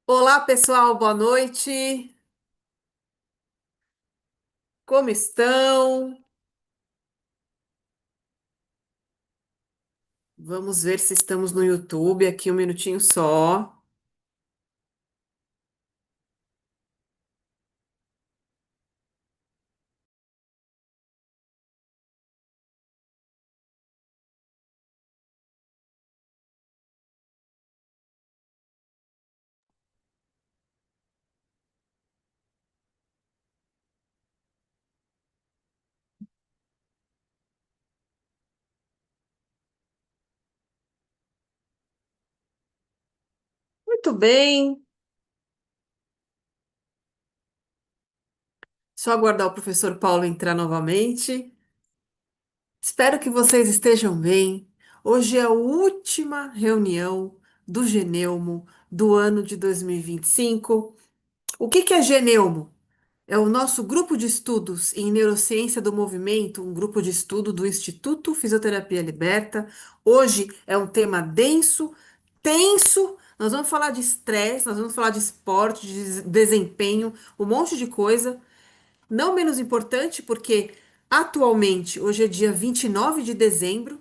Olá, pessoal, boa noite. Como estão? Vamos ver se estamos no YouTube. Aqui um minutinho só. Muito bem. Só aguardar o professor Paulo entrar novamente. Espero que vocês estejam bem. Hoje é a última reunião do Geneumo do ano de 2025. O que que é Geneumo? É o nosso grupo de estudos em neurociência do movimento, um grupo de estudo do Instituto Fisioterapia Liberta. Hoje é um tema denso, tenso. Nós vamos falar de estresse, nós vamos falar de esporte, de desempenho, um monte de coisa. Não menos importante, porque atualmente, hoje é dia 29 de dezembro.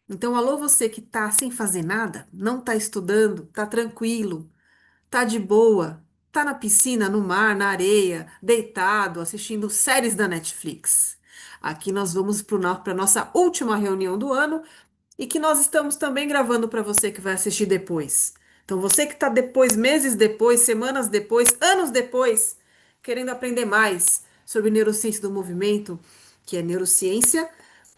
Então, alô, você que está sem fazer nada, não está estudando, está tranquilo, tá de boa, tá na piscina, no mar, na areia, deitado, assistindo séries da Netflix. Aqui nós vamos para a nossa última reunião do ano e que nós estamos também gravando para você que vai assistir depois. Então, você que está depois, meses depois, semanas depois, anos depois, querendo aprender mais sobre neurociência do movimento, que é neurociência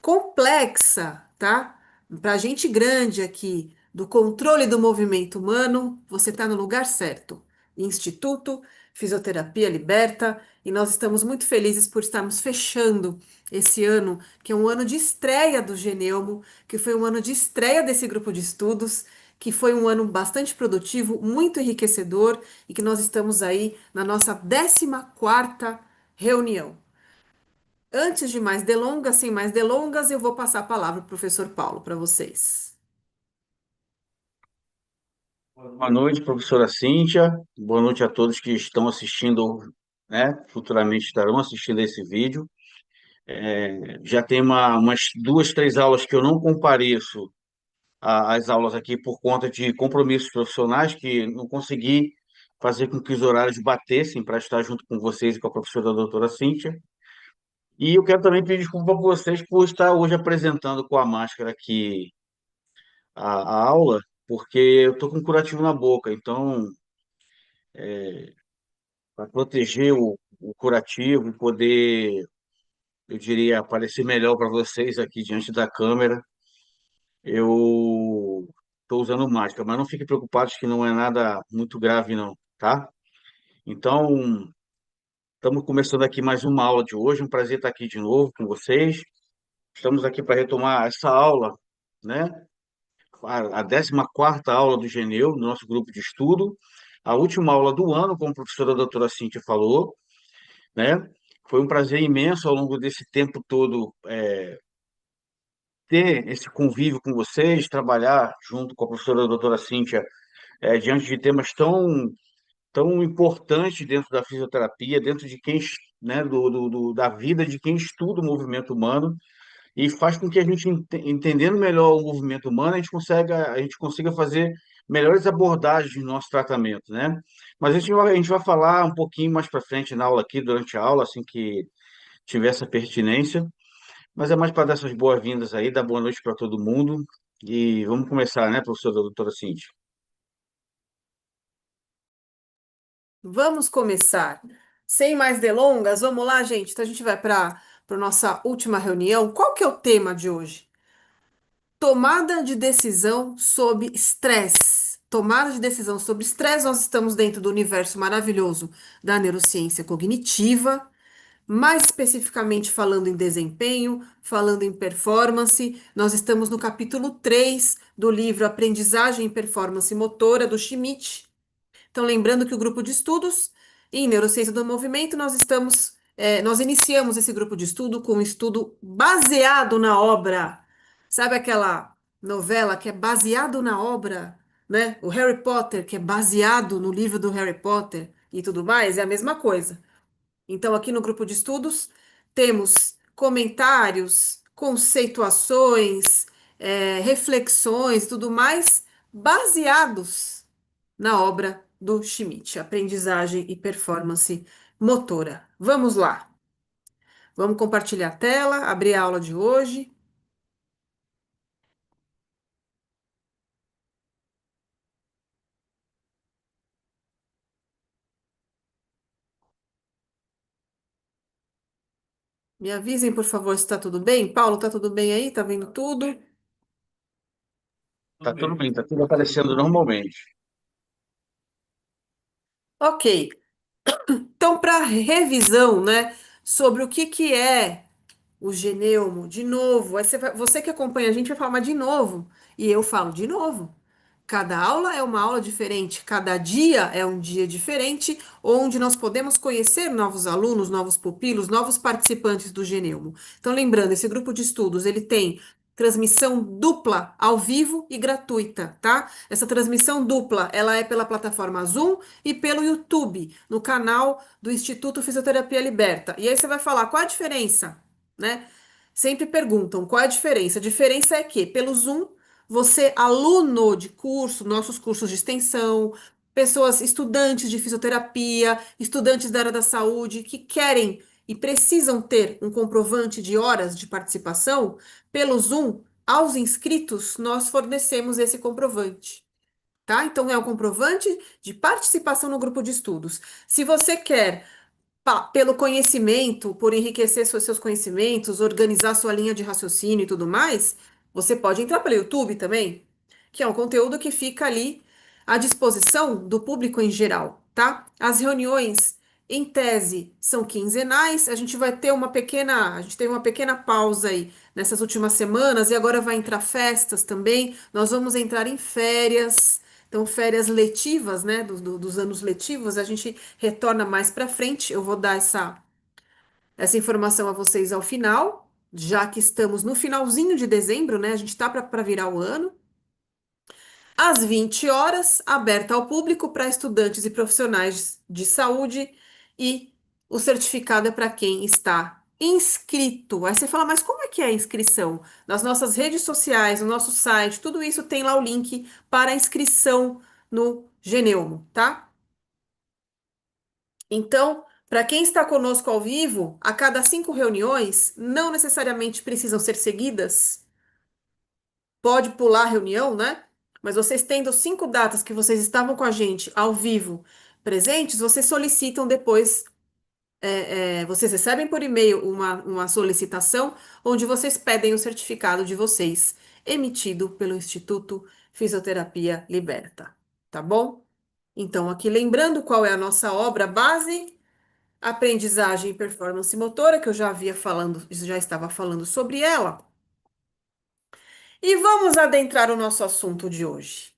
complexa, tá? Para gente grande aqui, do controle do movimento humano, você está no lugar certo. Instituto Fisioterapia Liberta, e nós estamos muito felizes por estarmos fechando esse ano, que é um ano de estreia do Geneumo, que foi um ano de estreia desse grupo de estudos, que foi um ano bastante produtivo, muito enriquecedor, e que nós estamos aí na nossa 14ª reunião. Antes de mais delongas, sem mais delongas, eu vou passar a palavra para o professor Paulo para vocês. Boa noite, professora Cíntia. Boa noite a todos que estão assistindo, né? Futuramente estarão assistindo esse vídeo. Já tem umas duas, três aulas que eu não compareço às aulas aqui por conta de compromissos profissionais que não consegui fazer com que os horários batessem para estar junto com vocês e com a professora doutora Cíntia. E eu quero também pedir desculpa para vocês por estar hoje apresentando com a máscara aqui a aula, porque eu estou com um curativo na boca, então para proteger o curativo e poder, eu diria, aparecer melhor para vocês aqui diante da câmera, eu estou usando máscara, mas não fiquem preocupados que não é nada muito grave, não, tá? Então, estamos começando aqui mais uma aula de hoje, um prazer estar aqui de novo com vocês. Estamos aqui para retomar essa aula, né? A 14ª aula do Geneu, do nosso grupo de estudo, a última aula do ano, como a professora doutora Cíntia falou, né? Foi um prazer imenso ao longo desse tempo todo ter esse convívio com vocês, trabalhar junto com a professora doutora Cíntia diante de temas tão importantes dentro da fisioterapia, dentro de quem, né, da vida de quem estuda o movimento humano e faz com que a gente, entendendo melhor o movimento humano, a gente consiga fazer melhores abordagens no nosso tratamento, né? Mas a gente vai falar um pouquinho mais para frente na aula aqui, durante a aula, assim que tiver essa pertinência. Mas é mais para dar essas boas-vindas aí, dar boa noite para todo mundo. E vamos começar, né, professora doutora Cíntia? Vamos começar. Sem mais delongas, vamos lá, gente. Então a gente vai para nossa última reunião. Qual que é o tema de hoje? Tomada de decisão sob estresse. Tomada de decisão sob estresse, nós estamos dentro do universo maravilhoso da neurociência cognitiva, mais especificamente falando em desempenho, falando em performance. Nós estamos no capítulo 3 do livro Aprendizagem e Performance Motora, do Schmidt. Então, lembrando que o grupo de estudos em neurociência do movimento, nós iniciamos esse grupo de estudo com um estudo baseado na obra. Sabe aquela novela que é baseado na obra? né? O Harry Potter, que é baseado no livro do Harry Potter e tudo mais, é a mesma coisa. Então, aqui no grupo de estudos, temos comentários, conceituações, reflexões, tudo mais, baseados na obra do Schmidt, Aprendizagem e Performance Motora. Vamos lá. Vamos compartilhar a tela, abrir a aula de hoje. Me avisem, por favor, se está tudo bem. Paulo, está tudo bem aí? Tá vendo tudo? Tá tudo bem, tá tudo aparecendo normalmente. Ok. Então, para revisão, né, sobre o que que é o geneumo, de novo, aí você que acompanha a gente vai falar, mas de novo, e eu falo de novo. Cada aula é uma aula diferente, cada dia é um dia diferente, onde nós podemos conhecer novos alunos, novos pupilos, novos participantes do Geneumo. Então, lembrando, esse grupo de estudos, ele tem transmissão dupla, ao vivo e gratuita, tá? Essa transmissão dupla, ela é pela plataforma Zoom e pelo YouTube, no canal do Instituto Fisioterapia Liberta. E aí você vai falar, qual a diferença, né? Sempre perguntam qual é a diferença. A diferença é que, pelo Zoom, você, aluno de curso, nossos cursos de extensão, pessoas, estudantes de fisioterapia, estudantes da área da saúde que querem e precisam ter um comprovante de horas de participação, pelo Zoom, aos inscritos, nós fornecemos esse comprovante. Tá? Então, é um comprovante de participação no grupo de estudos. Se você quer pelo conhecimento, por enriquecer seus conhecimentos, organizar sua linha de raciocínio e tudo mais, você pode entrar pelo YouTube também, que é um conteúdo que fica ali à disposição do público em geral, tá? As reuniões, em tese, são quinzenais. A gente teve uma pequena pausa aí nessas últimas semanas e agora vai entrar festas também. Nós vamos entrar em férias. Então, férias letivas, né, dos anos letivos, a gente retorna mais para frente. Eu vou dar essa informação a vocês ao final, já que estamos no finalzinho de dezembro, né? A gente está para virar o ano. Às 20 horas, aberta ao público para estudantes e profissionais de saúde e o certificado é para quem está inscrito. Aí você fala, mas como é que é a inscrição? Nas nossas redes sociais, no nosso site, tudo isso tem lá o link para a inscrição no Geneumo, tá? Então, para quem está conosco ao vivo, a cada 5 reuniões, não necessariamente precisam ser seguidas, pode pular a reunião, né? Mas vocês tendo 5 datas que vocês estavam com a gente ao vivo presentes, vocês solicitam depois, vocês recebem por e-mail uma solicitação onde vocês pedem o certificado de vocês, emitido pelo Instituto Fisioterapia Liberta, tá bom? Então, aqui lembrando qual é a nossa obra base, aprendizagem e performance motora, que eu já estava falando sobre ela. E vamos adentrar o nosso assunto de hoje.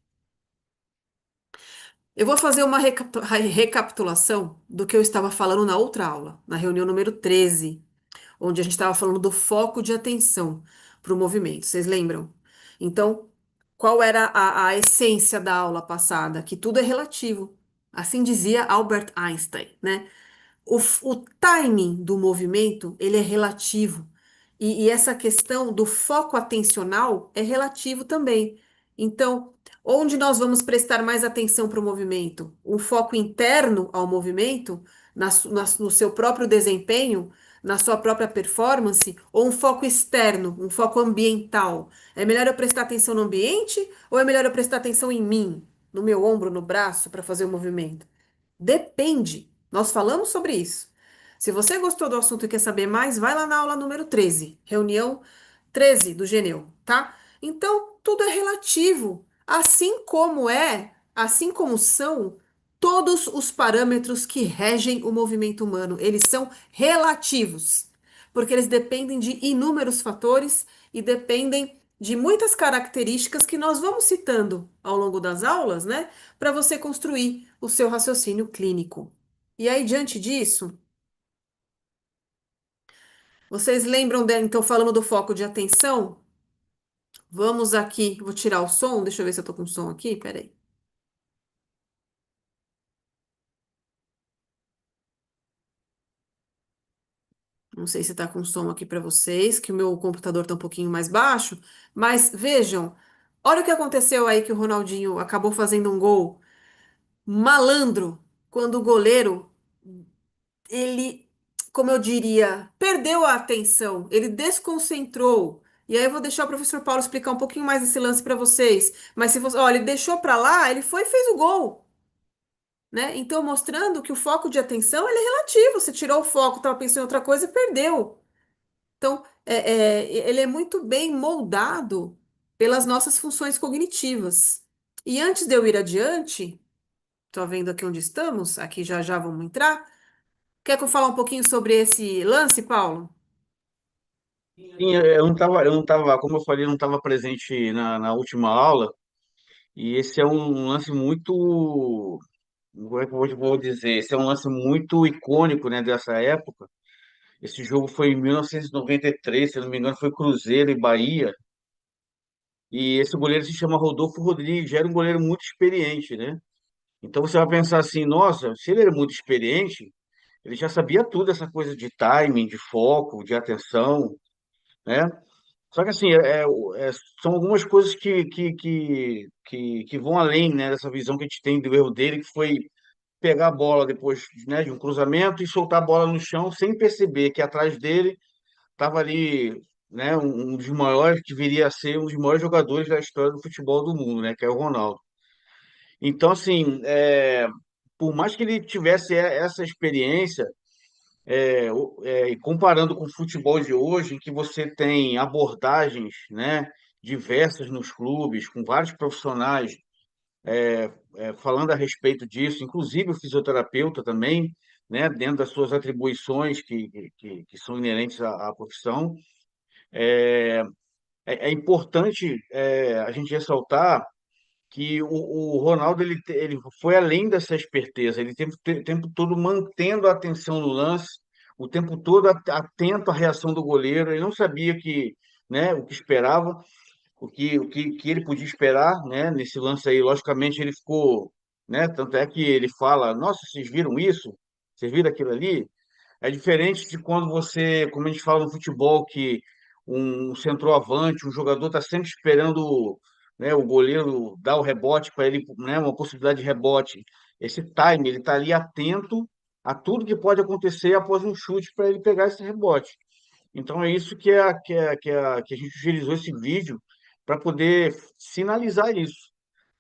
Eu vou fazer uma recapitulação do que eu estava falando na outra aula, na reunião número 13, onde a gente estava falando do foco de atenção para o movimento. Vocês lembram? Então, qual era a essência da aula passada? Que tudo é relativo. Assim dizia Albert Einstein, né? O timing do movimento, ele é relativo. E essa questão do foco atencional é relativo também. Então, onde nós vamos prestar mais atenção para o movimento? Um foco interno ao movimento, no seu próprio desempenho, na sua própria performance, ou um foco externo, um foco ambiental? É melhor eu prestar atenção no ambiente ou é melhor eu prestar atenção em mim, no meu ombro, no braço, para fazer o movimento? Depende. Nós falamos sobre isso. Se você gostou do assunto e quer saber mais, vai lá na aula número 13, reunião 13 do Geneu, tá? Então, tudo é relativo, assim como são todos os parâmetros que regem o movimento humano, eles são relativos, porque eles dependem de inúmeros fatores e dependem de muitas características que nós vamos citando ao longo das aulas, né, para você construir o seu raciocínio clínico. E aí, diante disso, vocês lembram, então, falando do foco de atenção? Vamos aqui, vou tirar o som, deixa eu ver se eu tô com som aqui, peraí. Não sei se está com som aqui para vocês, que o meu computador está um pouquinho mais baixo, mas vejam, olha o que aconteceu aí que o Ronaldinho acabou fazendo um gol malandro, quando o goleiro, ele, como eu diria, perdeu a atenção, ele desconcentrou. E aí eu vou deixar o professor Paulo explicar um pouquinho mais esse lance para vocês. Mas se você, olha, ele deixou para lá, ele foi e fez o gol, né? Então mostrando que o foco de atenção ele é relativo. Você tirou o foco, estava pensando em outra coisa e perdeu. Então, ele é muito bem moldado pelas nossas funções cognitivas. E antes de eu ir adiante, estou vendo aqui onde estamos, aqui já já vamos entrar. Quer que eu fale um pouquinho sobre esse lance, Paulo? Sim, eu não tava, como eu falei, eu não estava presente na última aula, e esse é um lance muito, como é que eu vou dizer? Esse é um lance muito icônico, né, dessa época. Esse jogo foi em 1993, se eu não me engano, foi Cruzeiro e Bahia, e esse goleiro se chama Rodolfo Rodrigues, já era um goleiro muito experiente, né? Então você vai pensar assim, nossa, se ele era muito experiente, ele já sabia tudo, essa coisa de timing, de foco, de atenção, né? Só que assim, são algumas coisas que vão além, né, dessa visão que a gente tem do erro dele, que foi pegar a bola depois, né, de um cruzamento e soltar a bola no chão sem perceber que atrás dele estava ali, né, um dos maiores, que viria a ser um dos maiores jogadores da história do futebol do mundo, né, que é o Ronaldo. Então, assim, por mais que ele tivesse essa experiência, e comparando com o futebol de hoje, em que você tem abordagens, né, diversas nos clubes, com vários profissionais falando a respeito disso, inclusive o fisioterapeuta também, né, dentro das suas atribuições que são inerentes à profissão, é importante a gente ressaltar que o Ronaldo ele foi além dessa esperteza, ele o tempo todo mantendo a atenção no lance, o tempo todo atento à reação do goleiro, ele não sabia né, o que esperava, que ele podia esperar, né, nesse lance aí, logicamente ele ficou, né, tanto é que ele fala, nossa, vocês viram isso? Vocês viram aquilo ali? É diferente de quando você, como a gente fala no futebol, que um centroavante, um jogador está sempre esperando, né, o goleiro dar o rebote para ele, né, uma possibilidade de rebote. Esse time, ele está ali atento a tudo que pode acontecer após um chute para ele pegar esse rebote. Então é isso que a gente utilizou esse vídeo para poder sinalizar isso.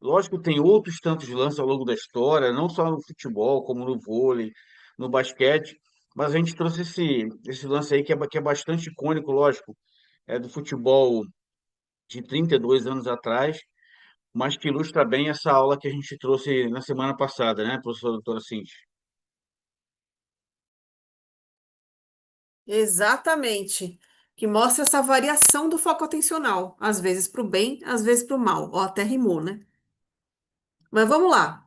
Lógico, tem outros tantos lances ao longo da história, não só no futebol, como no vôlei, no basquete, mas a gente trouxe esse lance aí que é bastante icônico, lógico, é do futebol de 32 anos atrás, mas que ilustra bem essa aula que a gente trouxe na semana passada, né, professora doutora Cintia? Exatamente. Que mostra essa variação do foco atencional, às vezes para o bem, às vezes para o mal. Ó, até rimou, né? Mas vamos lá.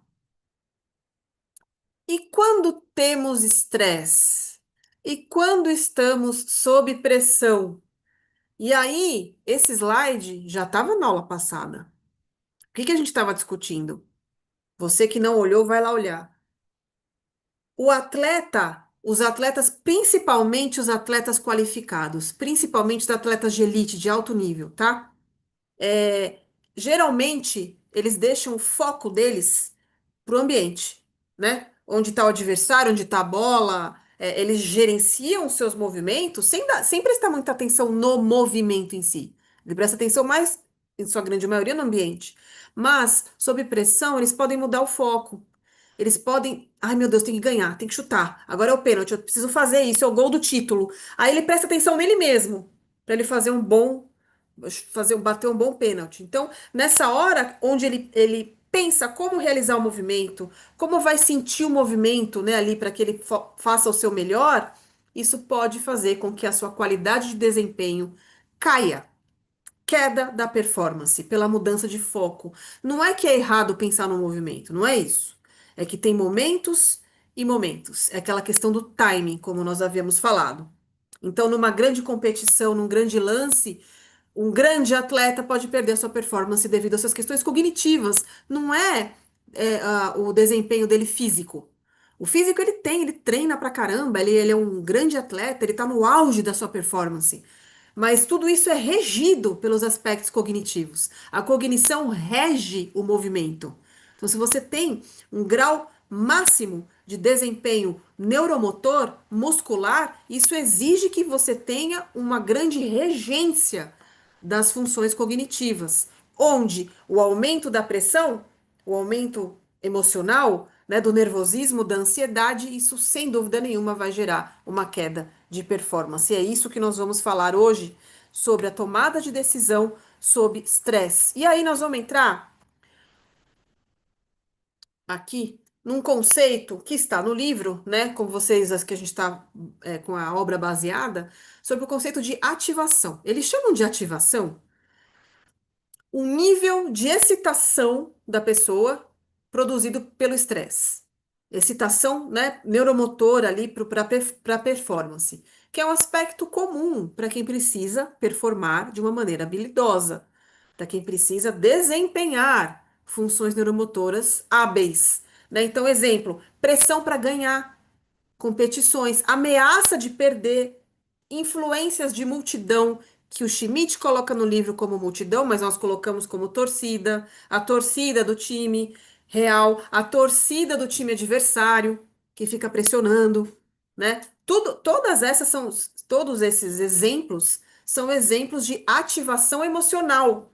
E quando temos estresse? E quando estamos sob pressão? E aí, esse slide já estava na aula passada. O que que a gente estava discutindo? Você que não olhou, vai lá olhar. O atleta, os atletas, principalmente os atletas qualificados, principalmente os atletas de elite, de alto nível, tá? É, geralmente, eles deixam o foco deles para o ambiente, né? Onde está o adversário, onde está a bola. Eles gerenciam os seus movimentos sem prestar muita atenção no movimento em si. Ele presta atenção mais, em sua grande maioria, no ambiente. Mas, sob pressão, eles podem mudar o foco. Eles podem. Ai, meu Deus, tem que ganhar, tem que chutar. Agora é o pênalti, eu preciso fazer isso, é o gol do título. Aí ele presta atenção nele mesmo, para ele bater um bom pênalti. Então, nessa hora onde ele pensa como realizar o movimento, como vai sentir o movimento, né, ali para que ele faça o seu melhor, isso pode fazer com que a sua qualidade de desempenho caia. Queda da performance pela mudança de foco. Não é que é errado pensar no movimento, não é isso. É que tem momentos e momentos. É aquela questão do timing, como nós havíamos falado. Então, numa grande competição, num grande lance, um grande atleta pode perder a sua performance devido às suas questões cognitivas. Não é, o desempenho dele físico. O físico ele tem, ele treina pra caramba, ele é um grande atleta, ele tá no auge da sua performance. Mas tudo isso é regido pelos aspectos cognitivos. A cognição rege o movimento. Então, se você tem um grau máximo de desempenho neuromotor, muscular, isso exige que você tenha uma grande regência das funções cognitivas, onde o aumento da pressão, o aumento emocional, né, do nervosismo, da ansiedade, isso sem dúvida nenhuma vai gerar uma queda de performance. E é isso que nós vamos falar hoje sobre a tomada de decisão sob estresse. E aí nós vamos entrar aqui num conceito que está no livro, né, com vocês, as que a gente está com a obra baseada, sobre o conceito de ativação. Eles chamam de ativação o nível de excitação da pessoa produzido pelo estresse. Excitação, né, neuromotora ali para performance, que é um aspecto comum para quem precisa performar de uma maneira habilidosa, para quem precisa desempenhar funções neuromotoras hábeis, né? Então, exemplo, pressão para ganhar, competições, ameaça de perder, influências de multidão, que o Schmidt coloca no livro como multidão, mas nós colocamos como torcida, a torcida do time real, a torcida do time adversário, que fica pressionando, né? Todas essas são, todos esses exemplos são exemplos de ativação emocional.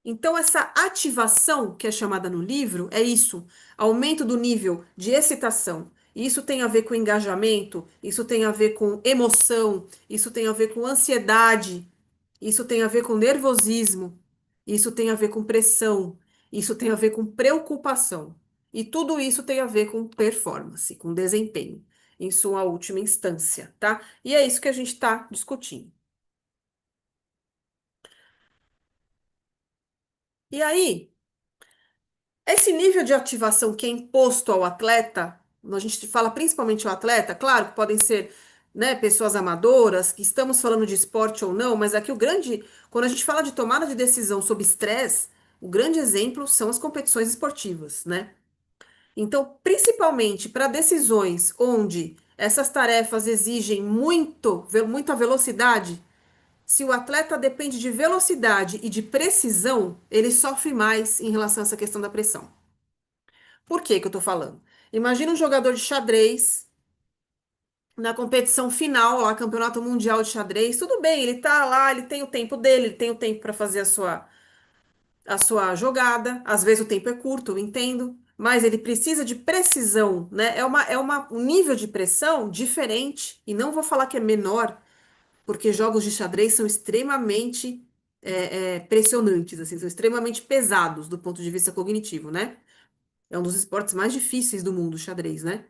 Então, essa ativação que é chamada no livro é isso: aumento do nível de excitação. Isso tem a ver com engajamento, isso tem a ver com emoção, isso tem a ver com ansiedade, isso tem a ver com nervosismo, isso tem a ver com pressão, isso tem a ver com preocupação. E tudo isso tem a ver com performance, com desempenho, em sua última instância, tá? E é isso que a gente está discutindo. E aí, esse nível de ativação que é imposto ao atleta, a gente fala principalmente ao atleta, claro que podem ser, né, pessoas amadoras, que estamos falando de esporte ou não, mas aqui o grande, quando a gente fala de tomada de decisão sob estresse, o grande exemplo são as competições esportivas, né? Então, principalmente para decisões onde essas tarefas exigem muita velocidade, se o atleta depende de velocidade e de precisão, ele sofre mais em relação a essa questão da pressão. Por que que eu tô falando? Imagina um jogador de xadrez na competição final, lá, Campeonato Mundial de Xadrez. Tudo bem, ele tá lá, ele tem o tempo dele, ele tem o tempo para fazer a sua jogada. Às vezes o tempo é curto, eu entendo, mas ele precisa de precisão, né? Um nível de pressão diferente, e não vou falar que é menor, porque jogos de xadrez são extremamente pressionantes, assim, são extremamente pesados do ponto de vista cognitivo, né? É um dos esportes mais difíceis do mundo, o xadrez, né?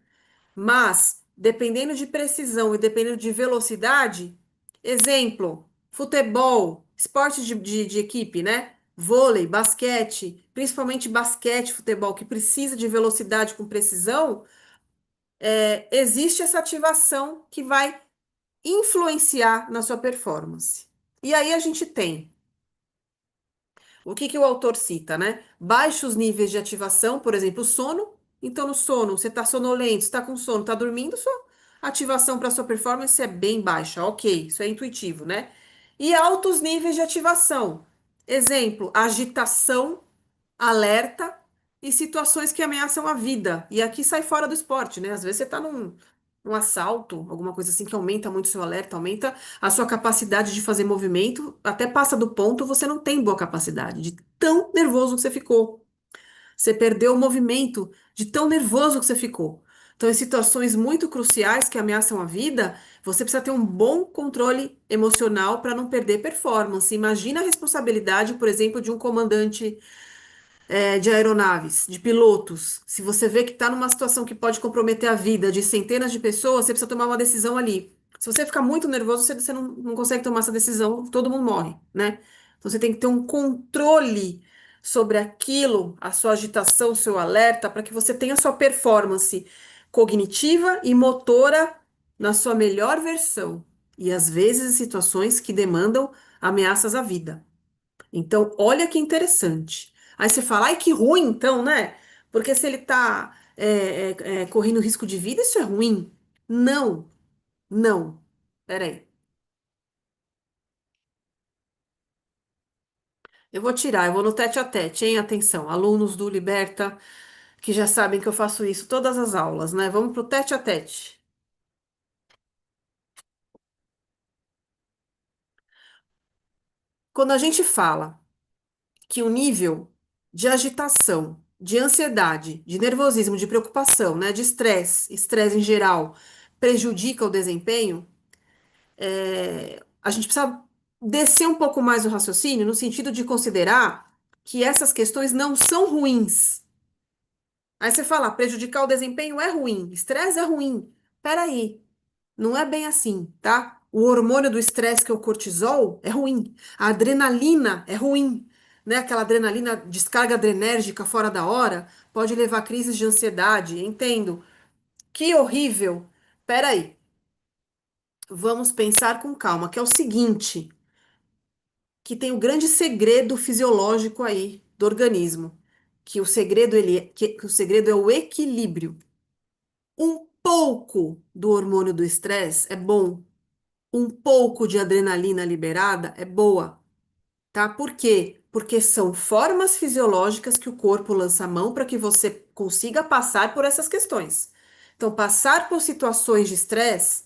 Mas, dependendo de precisão e dependendo de velocidade, exemplo, futebol, esporte de equipe, né? Vôlei, basquete, principalmente basquete, futebol, que precisa de velocidade com precisão, existe essa ativação que vai influenciar na sua performance. E aí a gente tem o que que o autor cita, né? Baixos níveis de ativação, por exemplo, sono. Então, no sono, você está sonolento, está com sono, está dormindo, sua ativação para sua performance é bem baixa. Ok, isso é intuitivo, né? E altos níveis de ativação. Exemplo, agitação, alerta e situações que ameaçam a vida. E aqui sai fora do esporte, né? Às vezes você está num assalto, alguma coisa assim que aumenta muito o seu alerta, aumenta a sua capacidade de fazer movimento, até passa do ponto, você não tem boa capacidade, de tão nervoso que você ficou. Você perdeu o movimento de tão nervoso que você ficou. Então, em situações muito cruciais que ameaçam a vida, você precisa ter um bom controle emocional para não perder performance. Imagina a responsabilidade, por exemplo, de um comandante de aeronaves, de pilotos. Se você vê que está numa situação que pode comprometer a vida de centenas de pessoas, você precisa tomar uma decisão ali. Se você ficar muito nervoso, você não consegue tomar essa decisão, todo mundo morre, né? Então você tem que ter um controle sobre aquilo, a sua agitação, o seu alerta, para que você tenha a sua performance cognitiva e motora na sua melhor versão. E às vezes em situações que demandam ameaças à vida. Então, olha que interessante. Aí você fala, ai, que ruim, então, né? Porque se ele tá correndo risco de vida, isso é ruim? Não, não. Peraí. Eu vou tirar, eu vou no tete a tete, hein? Atenção, alunos do Liberta, que já sabem que eu faço isso todas as aulas, né? Vamos pro tete a tete. Quando a gente fala que o nível de agitação, de ansiedade, de nervosismo, de preocupação, né, de estresse em geral, prejudica o desempenho, a gente precisa descer um pouco mais o raciocínio no sentido de considerar que essas questões não são ruins. Aí você fala, prejudicar o desempenho é ruim, estresse é ruim. Peraí, não é bem assim, tá? O hormônio do estresse, que é o cortisol, é ruim. A adrenalina é ruim, né? Aquela adrenalina, descarga adrenérgica fora da hora, pode levar a crises de ansiedade. Entendo. Que horrível. Peraí, vamos pensar com calma, que é o seguinte, que tem o grande segredo fisiológico aí do organismo, que o segredo que o segredo é o equilíbrio. Um pouco do hormônio do estresse é bom, um pouco de adrenalina liberada é boa, tá? Por quê? Porque são formas fisiológicas que o corpo lança a mão para que você consiga passar por essas questões. Então, passar por situações de estresse,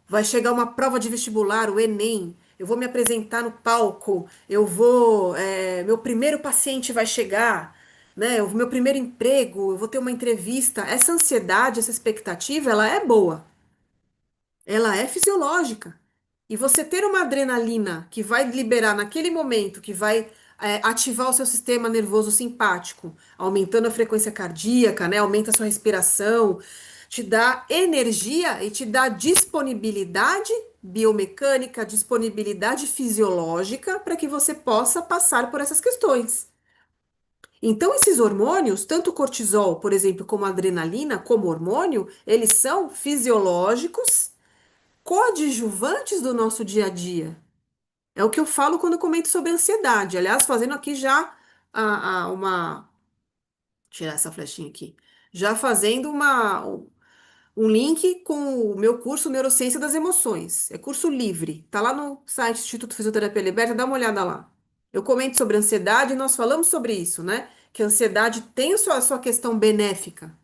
vai chegar uma prova de vestibular, o Enem, eu vou me apresentar no palco, meu primeiro paciente vai chegar, né? O meu primeiro emprego, eu vou ter uma entrevista. Essa ansiedade, essa expectativa, ela é boa. Ela é fisiológica. E você ter uma adrenalina que vai liberar naquele momento, que vai ativar o seu sistema nervoso simpático, aumentando a frequência cardíaca, né? Aumenta a sua respiração, te dá energia e te dá disponibilidade biomecânica, disponibilidade fisiológica para que você possa passar por essas questões. Então, esses hormônios, tanto o cortisol, por exemplo, como a adrenalina, como hormônio, eles são fisiológicos coadjuvantes do nosso dia a dia. É o que eu falo quando eu comento sobre ansiedade. Aliás, fazendo aqui já uma. Tirar essa flechinha aqui. Já fazendo um link com o meu curso Neurociência das Emoções. É curso livre. Tá lá no site Instituto Fisioterapia Liberta, dá uma olhada lá. Eu comento sobre ansiedade e nós falamos sobre isso, né? Que a ansiedade tem a sua questão benéfica.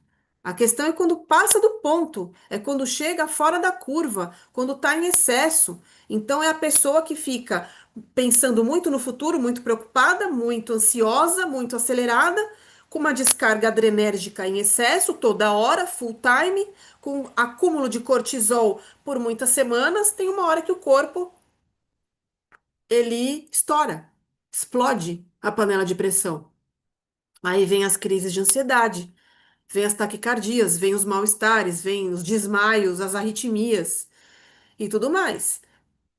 A questão é quando passa do ponto, é quando chega fora da curva, quando está em excesso. Então é a pessoa que fica pensando muito no futuro, muito preocupada, muito ansiosa, muito acelerada, com uma descarga adrenérgica em excesso toda hora, full time, com acúmulo de cortisol por muitas semanas, tem uma hora que o corpo ele estoura, explode a panela de pressão. Aí vem as crises de ansiedade, vem as taquicardias, vem os mal-estares, vem os desmaios, as arritmias e tudo mais.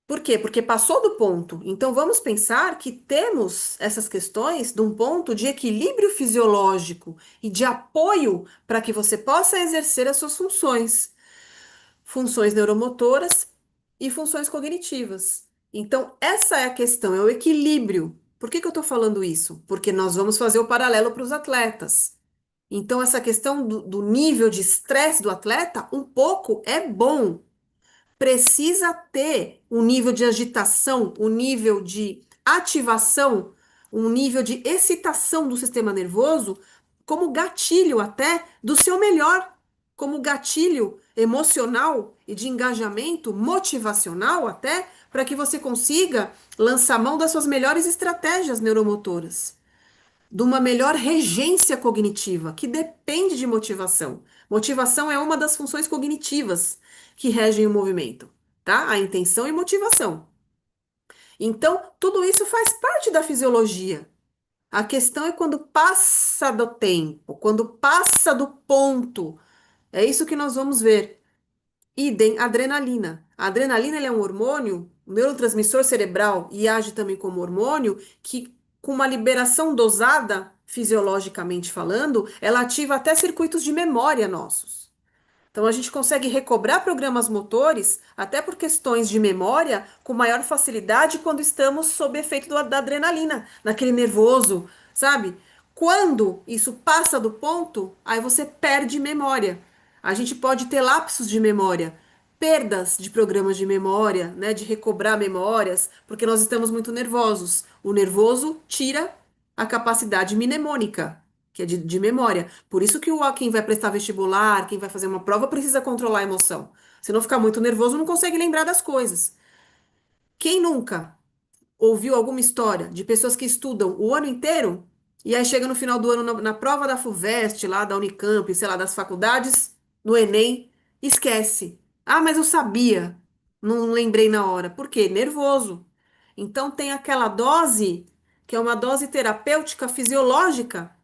Por quê? Porque passou do ponto. Então vamos pensar que temos essas questões de um ponto de equilíbrio fisiológico e de apoio para que você possa exercer as suas funções, funções neuromotoras e funções cognitivas. Então, essa é a questão, é o equilíbrio. Por que que eu estou falando isso? Porque nós vamos fazer o paralelo para os atletas. Então, essa questão do nível de estresse do atleta, um pouco é bom, precisa ter um nível de agitação, um nível de ativação, um nível de excitação do sistema nervoso, como gatilho até do seu melhor, como gatilho emocional e de engajamento motivacional até, para que você consiga lançar mão das suas melhores estratégias neuromotoras, de uma melhor regência cognitiva, que depende de motivação. Motivação é uma das funções cognitivas que regem o movimento, tá? A intenção e motivação. Então, tudo isso faz parte da fisiologia. A questão é quando passa do tempo, quando passa do ponto. É isso que nós vamos ver. Idem, adrenalina. A adrenalina ele é um hormônio, um neurotransmissor cerebral, e age também como hormônio, que com uma liberação dosada, fisiologicamente falando, ela ativa até circuitos de memória nossos. Então a gente consegue recobrar programas motores, até por questões de memória, com maior facilidade quando estamos sob efeito da adrenalina, naquele nervoso, sabe? Quando isso passa do ponto, aí você perde memória. A gente pode ter lapsos de memória, perdas de programas de memória, né, de recobrar memórias, porque nós estamos muito nervosos. O nervoso tira a capacidade mnemônica, que é de memória. Por isso que quem vai prestar vestibular, quem vai fazer uma prova, precisa controlar a emoção. Se não ficar muito nervoso, não consegue lembrar das coisas. Quem nunca ouviu alguma história de pessoas que estudam o ano inteiro e aí chega no final do ano na prova da FUVEST, lá da Unicamp, sei lá, das faculdades, no Enem, esquece. Ah, mas eu sabia. Não lembrei na hora. Por quê? Nervoso. Então tem aquela dose, que é uma dose terapêutica fisiológica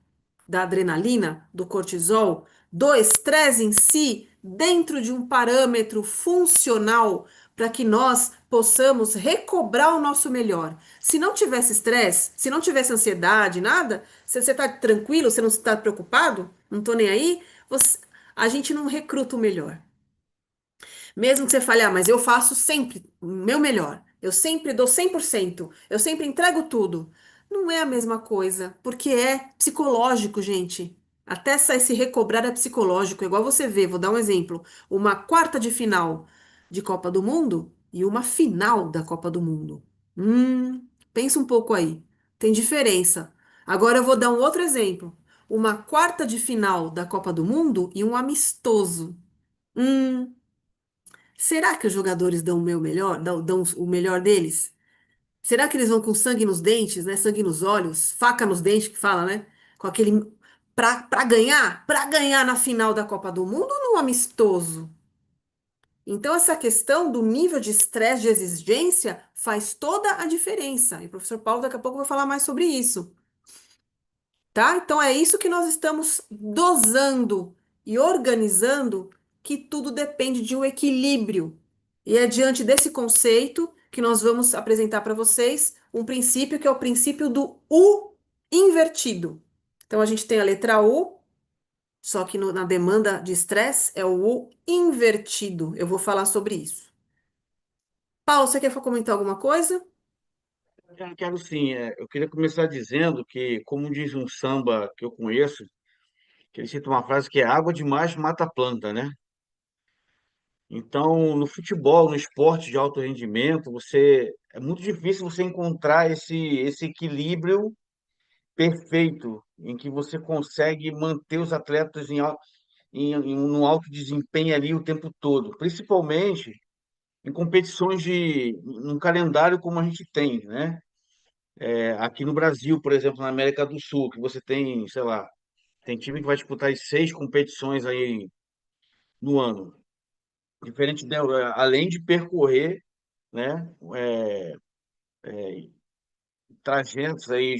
da adrenalina, do cortisol, do estresse em si, dentro de um parâmetro funcional para que nós possamos recobrar o nosso melhor. Se não tivesse estresse, se não tivesse ansiedade, nada, se você está tranquilo, você não está preocupado, não estou nem aí, a gente não recruta o melhor. Mesmo que você fale, ah, mas eu faço sempre o meu melhor. Eu sempre dou 100%. Eu sempre entrego tudo. Não é a mesma coisa, porque é psicológico, gente. Até se recobrar é psicológico. Igual você vê, vou dar um exemplo. Uma quarta de final de Copa do Mundo e uma final da Copa do Mundo. Pensa um pouco aí. Tem diferença. Agora eu vou dar um outro exemplo. Uma quarta de final da Copa do Mundo e um amistoso. Hum, Será que os jogadores dão o meu melhor, dão o melhor deles? Será que eles vão com sangue nos dentes, né? Sangue nos olhos, faca nos dentes que fala, né? Com aquele para ganhar na final da Copa do Mundo ou no amistoso? Então essa questão do nível de estresse, de exigência faz toda a diferença. E o professor Paulo daqui a pouco vai falar mais sobre isso. Tá? Então é isso que nós estamos dosando e organizando, que tudo depende de um equilíbrio. E é diante desse conceito que nós vamos apresentar para vocês um princípio que é o princípio do U invertido. Então a gente tem a letra U, só que na demanda de estresse é o U invertido. Eu vou falar sobre isso. Paulo, você quer comentar alguma coisa? Quero sim. Eu queria começar dizendo que, como diz um samba que eu conheço, que ele cita uma frase que é água demais mata a planta, né? Então, no futebol, no esporte de alto rendimento, é muito difícil você encontrar esse equilíbrio perfeito em que você consegue manter os atletas no alto desempenho ali o tempo todo, principalmente em competições num calendário como a gente tem, né? Aqui no Brasil, por exemplo, na América do Sul, que você tem, sei lá, tem time que vai disputar as 6 competições aí no ano. Diferente além de percorrer, né, trajetos aí,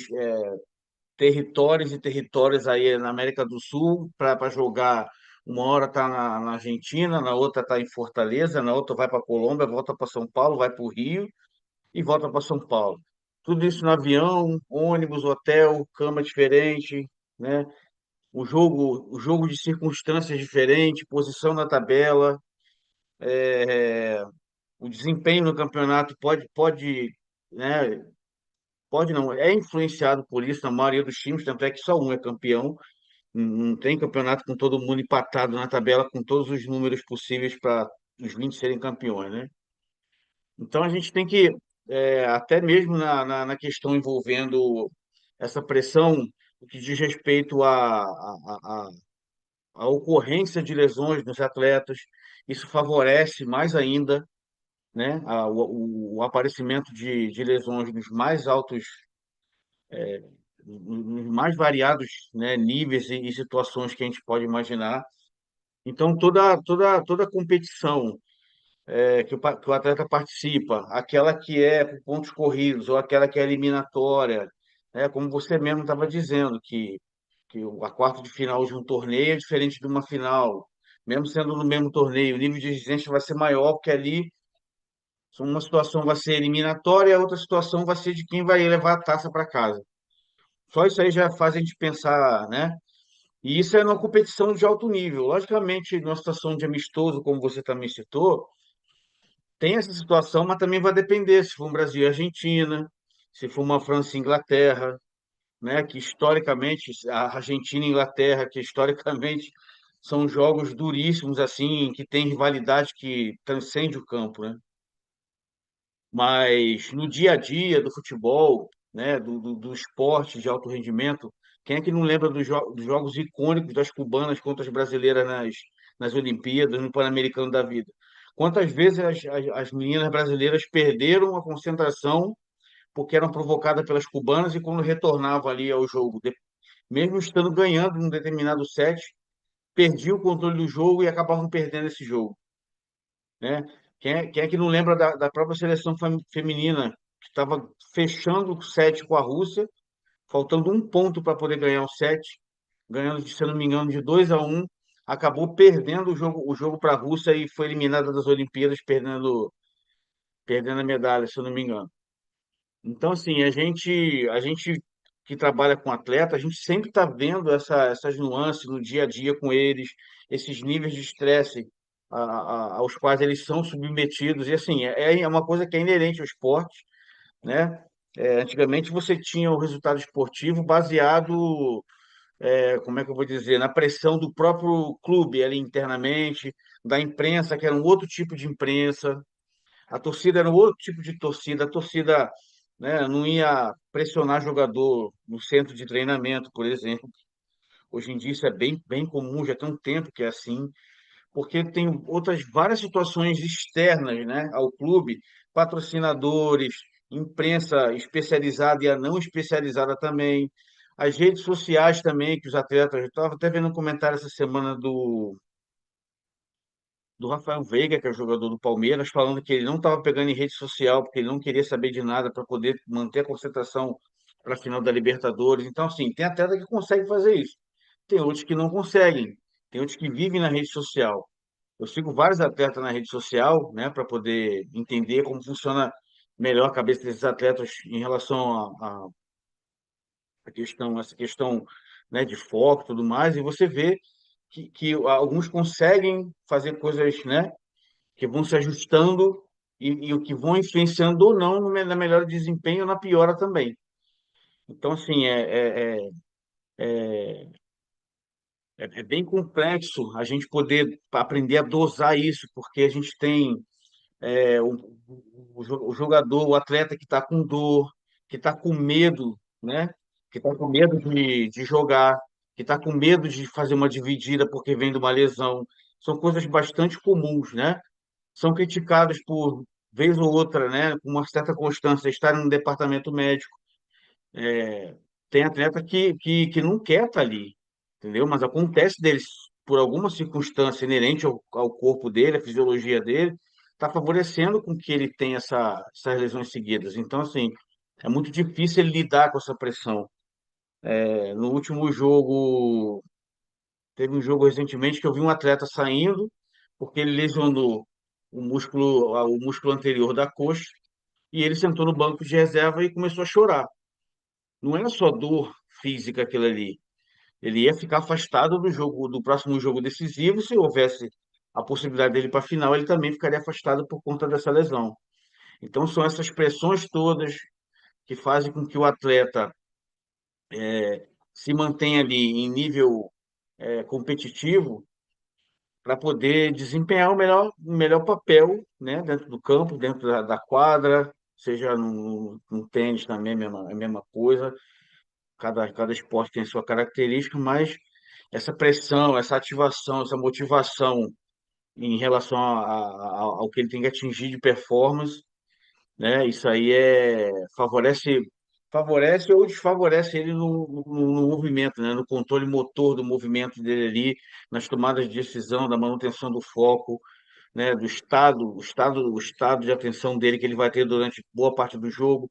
territórios e territórios aí na América do Sul para jogar. Uma hora está na Argentina, na outra está em Fortaleza, na outra vai para Colômbia, volta para São Paulo, vai para o Rio e volta para São Paulo. Tudo isso no avião, ônibus, hotel, cama diferente, né? O jogo de circunstâncias diferentes, posição na tabela, é, o desempenho no campeonato né? Pode não, é influenciado por isso na maioria dos times, tanto é que só um é campeão. Não tem campeonato com todo mundo empatado na tabela com todos os números possíveis para os 20 serem campeões, né? Então a gente tem que, até mesmo na questão envolvendo essa pressão, o que diz respeito à ocorrência de lesões nos atletas, isso favorece mais ainda, né, o aparecimento de lesões nos mais altos, nos mais variados, né, níveis e situações que a gente pode imaginar. Então, toda competição que o atleta participa, aquela que é por pontos corridos ou aquela que é eliminatória, né, como você mesmo estava dizendo, que a quarta de final de um torneio é diferente de uma final, mesmo sendo no mesmo torneio, o nível de exigência vai ser maior, porque ali uma situação vai ser eliminatória, a outra situação vai ser de quem vai levar a taça para casa. Só isso aí já faz a gente pensar, né? E isso é numa competição de alto nível. Logicamente, numa situação de amistoso, como você também citou, tem essa situação, mas também vai depender se for um Brasil e Argentina, se for uma França e Inglaterra, né, que historicamente, a Argentina e Inglaterra, que historicamente são jogos duríssimos, assim, que tem rivalidade que transcende o campo, né? Mas no dia a dia do futebol, né, do esporte de alto rendimento, quem é que não lembra dos jogos icônicos das cubanas contra as brasileiras nas Olimpíadas, no Pan-Americano da vida? Quantas vezes as meninas brasileiras perderam a concentração porque eram provocadas pelas cubanas e quando retornavam ali ao jogo, mesmo estando ganhando num determinado set, perdiam o controle do jogo e acabavam perdendo esse jogo, né? Quem é que não lembra da própria seleção feminina, que estava fechando o set com a Rússia, faltando um ponto para poder ganhar o set, ganhando, se eu não me engano, de 2-1, acabou perdendo o jogo para a Rússia e foi eliminada das Olimpíadas, perdendo a medalha, se eu não me engano. Então, assim, a gente que trabalha com atleta, a gente sempre está vendo essas nuances no dia a dia com eles, esses níveis de estresse aos quais eles são submetidos. E, assim, é uma coisa que é inerente ao esporte, né? Antigamente você tinha o resultado esportivo baseado, como é que eu vou dizer, na pressão do próprio clube ali internamente, da imprensa, que era um outro tipo de imprensa, a torcida era um outro tipo de torcida. A torcida, né, não ia pressionar jogador no centro de treinamento, por exemplo. Hoje em dia isso é bem comum, já tem um tempo que é assim, porque tem outras várias situações externas, né, ao clube, patrocinadores, imprensa especializada e a não especializada também, as redes sociais também, que os atletas. Eu estava até vendo um comentário essa semana do Rafael Veiga, que é o jogador do Palmeiras, falando que ele não estava pegando em rede social porque ele não queria saber de nada para poder manter a concentração para a final da Libertadores. Então, assim, tem atleta que consegue fazer isso. Tem outros que não conseguem. Tem outros que vivem na rede social. Eu sigo vários atletas na rede social, né, para poder entender como funciona melhor a cabeça desses atletas em relação essa questão, né, de foco e tudo mais, e você vê que alguns conseguem fazer coisas, né, que vão se ajustando e o que vão influenciando ou não na melhora de desempenho ou na piora também. Então, assim, é bem complexo a gente poder aprender a dosar isso, porque a gente tem o jogador, o atleta que está com dor, que está com medo, né? Que está com medo de jogar, que está com medo de fazer uma dividida porque vem de uma lesão. São coisas bastante comuns, né? São criticados por, vez ou outra, né, com uma certa constância, estarem no departamento médico. Tem atleta que não quer estar ali, entendeu? Mas acontece deles, por alguma circunstância inerente ao corpo dele, à fisiologia dele, está favorecendo com que ele tenha essas lesões seguidas. Então, assim, é muito difícil ele lidar com essa pressão. No último jogo, teve um jogo recentemente que eu vi um atleta saindo porque ele lesionou o músculo anterior da coxa e ele sentou no banco de reserva e começou a chorar. Não era só dor física aquilo ali. Ele ia ficar afastado do jogo, do próximo jogo decisivo. Se houvesse a possibilidade dele para a final, ele também ficaria afastado por conta dessa lesão. Então, são essas pressões todas que fazem com que o atleta se mantenha ali em nível competitivo para poder desempenhar o melhor papel, né, dentro do campo, dentro da quadra, seja no tênis também, a mesma coisa. Cada esporte tem sua característica, mas essa pressão, essa ativação, essa motivação em relação ao que ele tem que atingir de performance, né? Isso aí favorece ou desfavorece ele no movimento, né? No controle motor do movimento dele ali, nas tomadas de decisão, da manutenção do foco, né? Do estado de atenção dele que ele vai ter durante boa parte do jogo,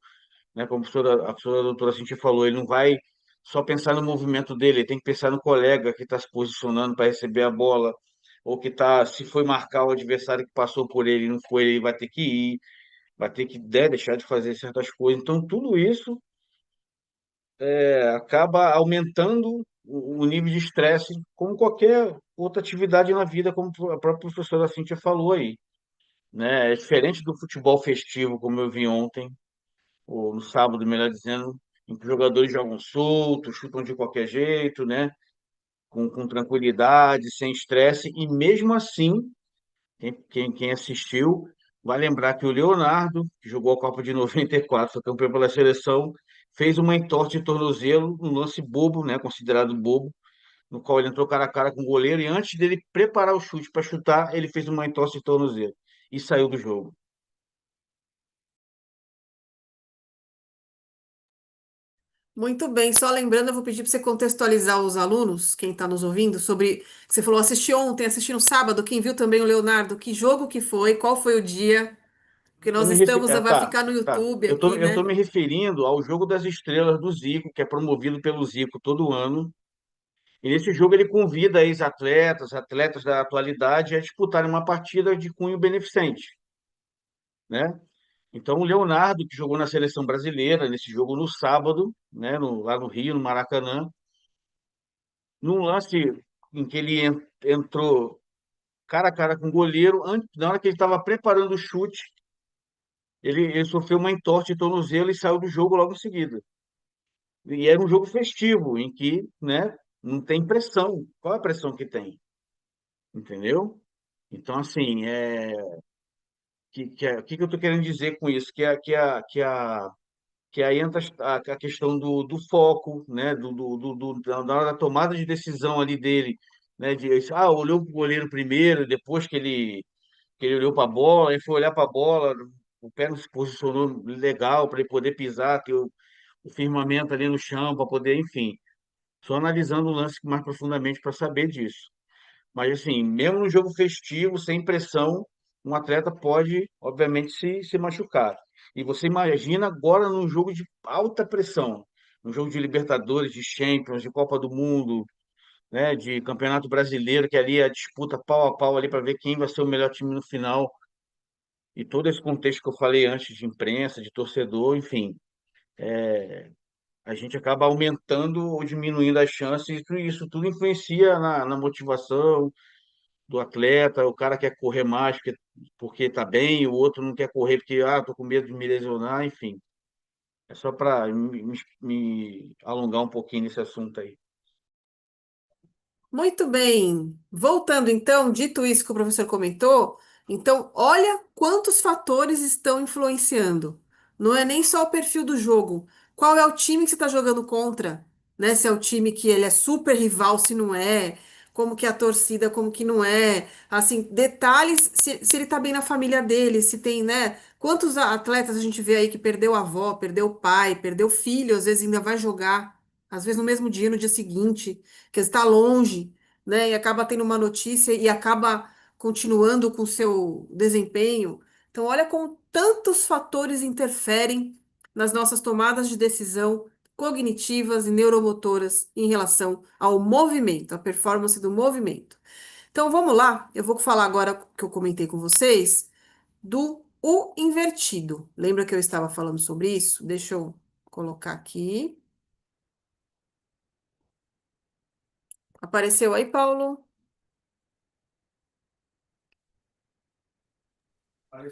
né? Como a professora doutora Cintia falou, ele não vai só pensar no movimento dele, ele tem que pensar no colega que está se posicionando para receber a bola, ou que está, se foi marcar o adversário que passou por ele, e não foi, ele vai ter que ir, vai ter que, né, deixar de fazer certas coisas. Então, tudo isso acaba aumentando o nível de estresse, como qualquer outra atividade na vida, como a própria professora Cintia falou aí, né? É diferente do futebol festivo, como eu vi ontem, ou no sábado, melhor dizendo, em que os jogadores jogam soltos, chutam de qualquer jeito, né? Com tranquilidade, sem estresse, e mesmo assim, quem assistiu vai lembrar que o Leonardo, que jogou a Copa de 94, foi campeão pela seleção, fez uma entorse de tornozelo, um lance bobo, né? Considerado bobo, no qual ele entrou cara a cara com o goleiro, e antes dele preparar o chute para chutar, ele fez uma entorse de tornozelo e saiu do jogo. Muito bem, só lembrando, eu vou pedir para você contextualizar os alunos, quem está nos ouvindo, sobre que você falou, assisti ontem, assisti no sábado, quem viu também o Leonardo, que jogo que foi, qual foi o dia, porque nós estamos, vai Tá, ficar no tá. YouTube aqui, Eu tô né? me referindo ao Jogo das Estrelas do Zico, que é promovido pelo Zico todo ano. E nesse jogo ele convida ex-atletas, atletas da atualidade a disputarem uma partida de cunho beneficente, né? Então o Leonardo, que jogou na seleção brasileira, nesse jogo no sábado, né, lá no Rio, no Maracanã, num lance em que ele entrou cara a cara com o goleiro, na hora que ele estava preparando o chute, ele sofreu uma entorse de tornozelo e saiu do jogo logo em seguida. E era um jogo festivo, em que, né, não tem pressão. Qual é a pressão que tem? Entendeu? Então, assim, que eu estou querendo dizer com isso? Que aí entra a questão do foco, né, na hora da tomada de decisão ali dele, né, olhou para o goleiro primeiro, depois que ele olhou para a bola, ele foi olhar para a bola, o pé não se posicionou legal para ele poder pisar, ter o firmamento ali no chão, para poder, enfim, só analisando o lance mais profundamente para saber disso. Mas, assim, mesmo no jogo festivo, sem pressão, um atleta pode, obviamente, se machucar. E você imagina agora num jogo de alta pressão, um jogo de Libertadores, de Champions, de Copa do Mundo, né, de Campeonato Brasileiro, que ali é a disputa pau a pau ali para ver quem vai ser o melhor time no final. E todo esse contexto que eu falei antes de imprensa, de torcedor, enfim, a gente acaba aumentando ou diminuindo as chances, e isso tudo influencia na motivação do atleta. O cara quer correr mais porque tá bem, o outro não quer correr porque, tô com medo de me lesionar, enfim. É só para me alongar um pouquinho nesse assunto aí. Muito bem. Voltando então, dito isso que o professor comentou, então olha quantos fatores estão influenciando. Não é nem só o perfil do jogo. Qual é o time que você está jogando contra? Né? Se é o time que ele é super rival, se não é, como que é a torcida, como que não é. Assim, detalhes, se ele está bem na família dele, se tem, né? Quantos atletas a gente vê aí que perdeu a avó, perdeu o pai, perdeu o filho, às vezes ainda vai jogar, às vezes no mesmo dia, no dia seguinte que está longe, né? E acaba tendo uma notícia e acaba continuando com o seu desempenho. Então, olha como tantos fatores interferem nas nossas tomadas de decisão cognitivas e neuromotoras em relação ao movimento, à performance do movimento. Então, vamos lá. Eu vou falar agora que eu comentei com vocês do o invertido. Lembra que eu estava falando sobre isso? Deixa eu colocar aqui. Apareceu aí, Paulo?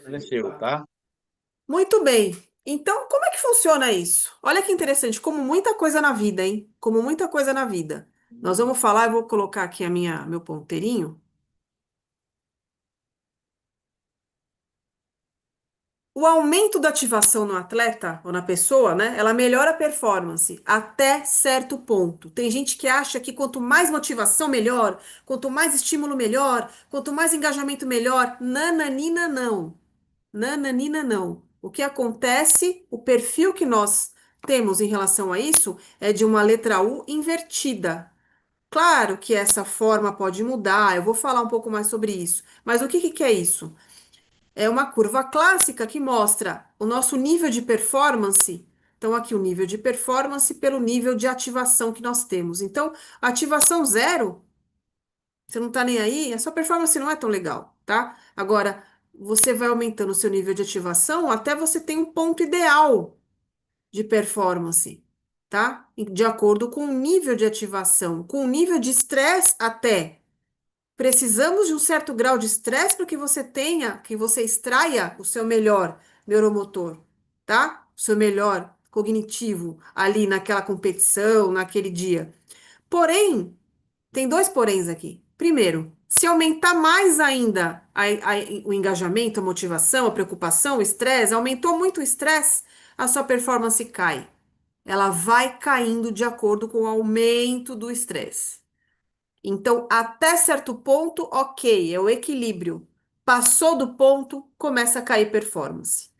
Venceu, tá? Muito bem. Então, como é que funciona isso? Olha que interessante, como muita coisa na vida, hein? Como muita coisa na vida. Nós vamos falar, eu vou colocar aqui meu ponteirinho. O aumento da ativação no atleta ou na pessoa, né? Ela melhora a performance até certo ponto. Tem gente que acha que quanto mais motivação, melhor, quanto mais estímulo, melhor, quanto mais engajamento, melhor. Nananina, não. Nananina, não. O que acontece, o perfil que nós temos em relação a isso é de uma letra U invertida. Claro que essa forma pode mudar, eu vou falar um pouco mais sobre isso. Mas o que que é isso? É uma curva clássica que mostra o nosso nível de performance. Então, aqui o nível de performance pelo nível de ativação que nós temos. Então, ativação zero, você não tá nem aí, a sua performance não é tão legal, tá? Agora, você vai aumentando o seu nível de ativação até você ter um ponto ideal de performance, tá? De acordo com o nível de ativação, com o nível de estresse até. Precisamos de um certo grau de estresse para que você tenha, que você extraia o seu melhor neuromotor, tá? O seu melhor. cognitivo ali naquela competição, naquele dia. Porém, tem dois poréns aqui. Primeiro, se aumentar mais ainda o engajamento, a motivação, a preocupação, o estresse, aumentou muito o estresse, a sua performance cai. Ela vai caindo de acordo com o aumento do estresse. Então, até certo ponto, ok, é o equilíbrio. Passou do ponto, começa a cair performance.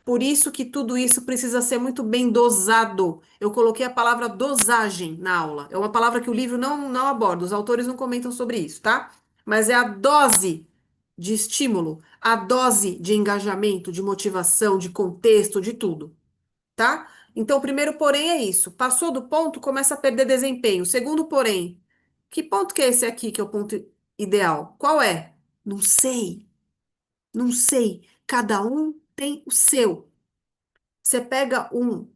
Por isso que tudo isso precisa ser muito bem dosado. Eu coloquei a palavra dosagem na aula. É uma palavra que o livro não aborda, os autores não comentam sobre isso, tá? Mas é a dose de estímulo, a dose de engajamento, de motivação, de contexto, de tudo, tá? Então, o primeiro porém é isso. Passou do ponto, começa a perder desempenho. Segundo porém, que ponto que é esse aqui, que é o ponto ideal? Qual é? Não sei, não sei. Cada um tem o seu. Você pega um,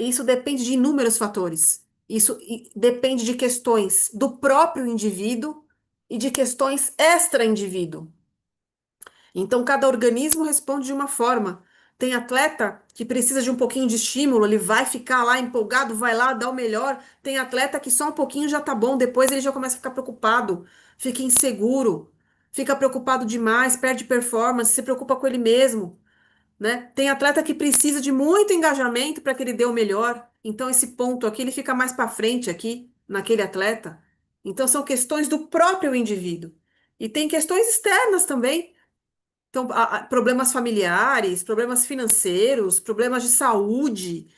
isso depende de inúmeros fatores. Isso depende de questões do próprio indivíduo e de questões extra-indivíduo. Então, cada organismo responde de uma forma. Tem atleta que precisa de um pouquinho de estímulo, ele vai ficar lá empolgado, vai lá, dá o melhor. Tem atleta que só um pouquinho já tá bom, depois ele já começa a ficar preocupado, fica inseguro, fica preocupado demais, perde performance, se preocupa com ele mesmo, né? Tem atleta que precisa de muito engajamento para que ele dê o melhor. Então, esse ponto aqui, ele fica mais para frente aqui, naquele atleta. Então, são questões do próprio indivíduo. E tem questões externas também. Então, problemas familiares, problemas financeiros, problemas de saúde,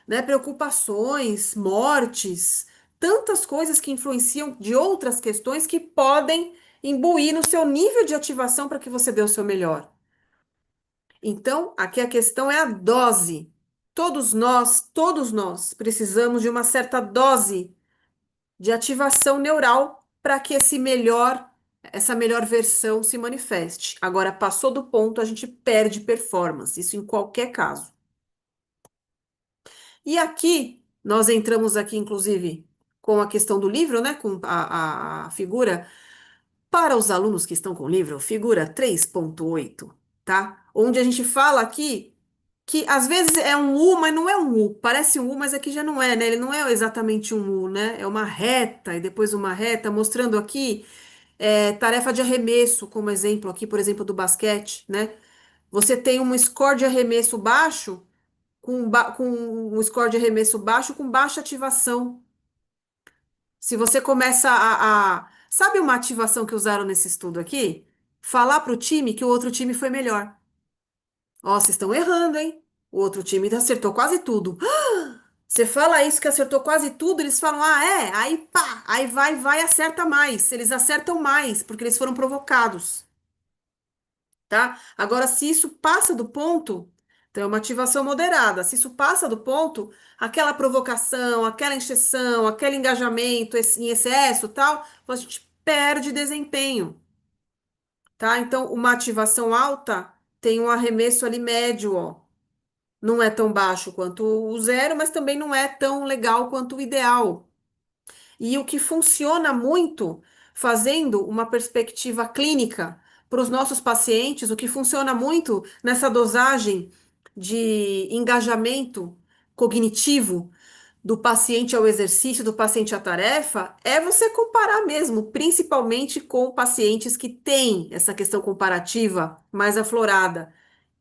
né? Preocupações, mortes, tantas coisas que influenciam de outras questões que podem imbuir no seu nível de ativação para que você dê o seu melhor. Então, aqui a questão é a dose. Todos nós precisamos de uma certa dose de ativação neural para que essa melhor versão se manifeste. Agora, passou do ponto, a gente perde performance, isso em qualquer caso. E aqui, nós entramos aqui, inclusive, com a questão do livro, né? Com a figura. Para os alunos que estão com o livro, figura 3.8, tá? Onde a gente fala aqui que às vezes é um U, mas não é um U. Parece um U, mas aqui já não é, né? Ele não é exatamente um U, né? É uma reta e depois uma reta, mostrando aqui tarefa de arremesso, como exemplo aqui, por exemplo, do basquete, né? Você tem um score de arremesso baixo, com um score de arremesso baixo com baixa ativação. Se você começa Sabe uma ativação que usaram nesse estudo aqui? Falar para o time que o outro time foi melhor. Ó, vocês estão errando, hein? O outro time acertou quase tudo. Você fala isso que acertou quase tudo, eles falam, ah, é? Aí pá, aí vai, e acerta mais. Eles acertam mais, porque eles foram provocados, tá? Agora, se isso passa do ponto, então é uma ativação moderada. Se isso passa do ponto, aquela provocação, aquela encheção, aquele engajamento em excesso, tal, a gente perde desempenho, tá? Então, uma ativação alta tem um arremesso ali médio, ó. Não é tão baixo quanto o zero, mas também não é tão legal quanto o ideal. E o que funciona muito, fazendo uma perspectiva clínica para os nossos pacientes, o que funciona muito nessa dosagem de engajamento cognitivo do paciente ao exercício, do paciente à tarefa, é você comparar mesmo, principalmente com pacientes que têm essa questão comparativa mais aflorada,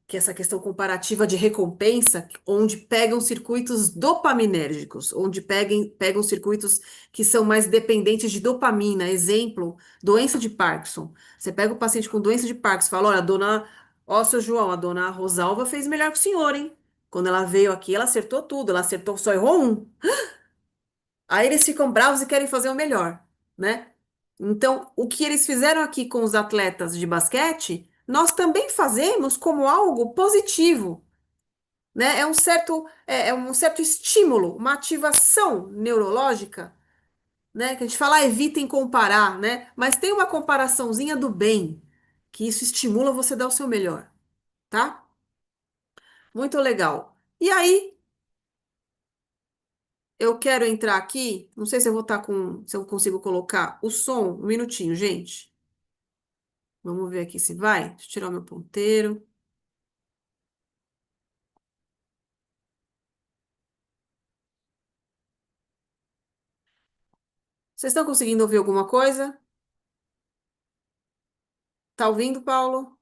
que é essa questão comparativa de recompensa, onde pegam circuitos dopaminérgicos, onde pegam circuitos que são mais dependentes de dopamina. Exemplo, doença de Parkinson. Você pega o paciente com doença de Parkinson e fala: olha, ó, seu João, a dona Rosalva fez melhor que o senhor, hein? Quando ela veio aqui, ela acertou tudo, ela acertou, só errou um. Aí eles ficam bravos e querem fazer o melhor, né? Então, o que eles fizeram aqui com os atletas de basquete, nós também fazemos como algo positivo, né? É um certo estímulo, uma ativação neurológica, né? Que a gente fala, evitem comparar, né? Mas tem uma comparaçãozinha do bem, que isso estimula você a dar o seu melhor, tá? Muito legal. E aí, eu quero entrar aqui, não sei se eu vou estar se eu consigo colocar o som, um minutinho, gente. Vamos ver aqui se vai. Deixa eu tirar o meu ponteiro. Vocês estão conseguindo ouvir alguma coisa? Tá ouvindo, Paulo?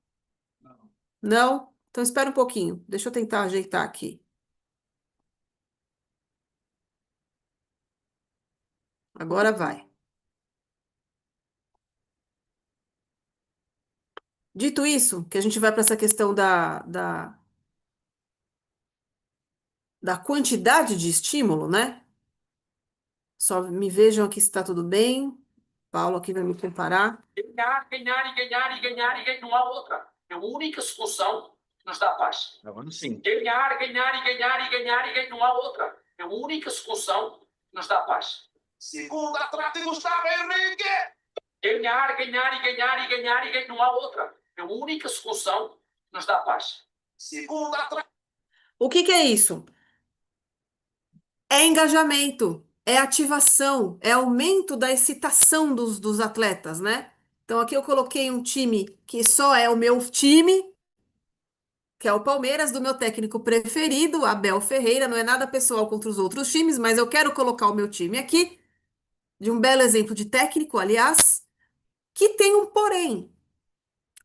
Não? Então espera um pouquinho. Deixa eu tentar ajeitar aqui. Agora vai. Dito isso, que a gente vai para essa questão da quantidade de estímulo, né? Só me vejam aqui se está tudo bem. Paulo aqui vai me comparar. Ganhar, ganhar e ganhar e ganhar e ganhar, não há outra. É a única solução que nos dá paz. Agora sim. Ganhar, ganhar e ganhar e ganhar e ganhar, não há outra. É a única solução que nos dá paz. Segunda atrás de Gustavo Henrique. Ganhar, ganhar e ganhar e ganhar e ganhar, não há outra. É a única solução que nos dá paz. Segunda atrás. O que que é isso? É engajamento, é ativação, é aumento da excitação dos atletas, né? Então aqui eu coloquei um time que só é o meu time, que é o Palmeiras, do meu técnico preferido, Abel Ferreira. Não é nada pessoal contra os outros times, mas eu quero colocar o meu time aqui, de um belo exemplo de técnico, aliás, que tem um porém.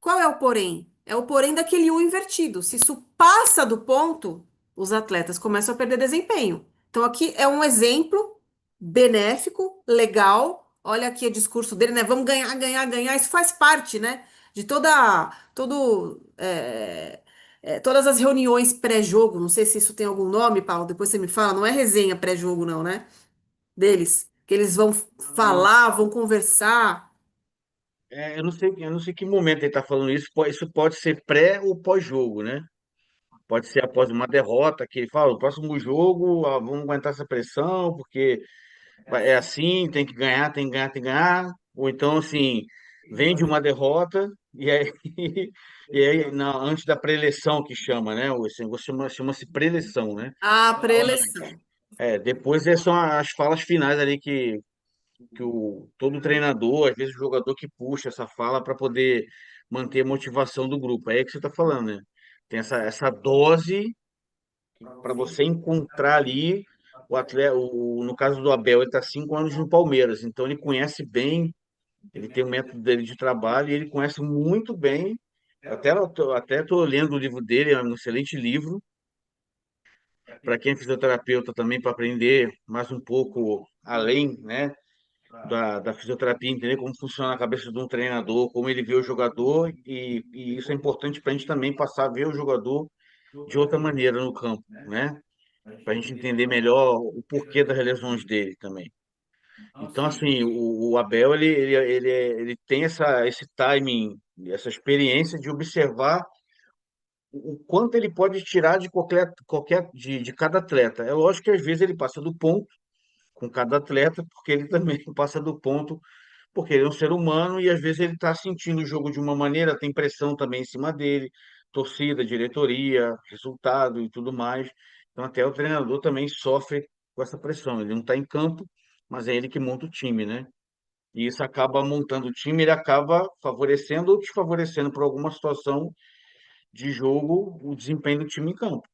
Qual é o porém? É o porém daquele U invertido. Se isso passa do ponto, os atletas começam a perder desempenho. Então, aqui é um exemplo benéfico, legal. Olha aqui o discurso dele, né? Vamos ganhar, ganhar, ganhar. Isso faz parte, né? De todas as reuniões pré-jogo. Não sei se isso tem algum nome, Paulo. Depois você me fala. Não é resenha pré-jogo, não, né? Deles. Que eles vão Não, falar, vão conversar. eu não sei que momento ele está falando isso. Isso pode ser pré ou pós-jogo, né? Pode ser após uma derrota, que ele fala, o próximo jogo, vamos aguentar essa pressão, porque é assim, tem que ganhar, tem que ganhar, tem que ganhar. Ou então, assim, vem de uma derrota, e aí, antes da preleção que chama, né? Esse negócio chama-se preleção, né? A preleção. Depois são as falas finais ali que todo treinador, às vezes o jogador que puxa essa fala para poder manter a motivação do grupo. É aí que você está falando, né? Tem essa dose para você encontrar ali o atleta. No caso do Abel, ele está 5 anos no Palmeiras, então ele conhece bem, ele tem o método dele de trabalho e ele conhece muito bem. Até estou lendo o livro dele, é um excelente livro. Para quem é fisioterapeuta também, para aprender mais um pouco além, né? Da fisioterapia, entender como funciona a cabeça de um treinador, como ele vê o jogador, e isso é importante para a gente também passar a ver o jogador de outra maneira no campo, né? Para a gente entender melhor o porquê das lesões dele também. Então, assim, o Abel, ele tem esse timing, essa experiência de observar o quanto ele pode tirar de de cada atleta. É lógico que às vezes ele passa do ponto com cada atleta, porque ele também passa do ponto porque ele é um ser humano e às vezes ele está sentindo o jogo de uma maneira, tem pressão também em cima dele, torcida, diretoria, resultado e tudo mais. Então até o treinador também sofre com essa pressão. Ele não está em campo, mas é ele que monta o time, né? E isso acaba montando o time, ele acaba favorecendo ou desfavorecendo por alguma situação de jogo o desempenho do time em campo.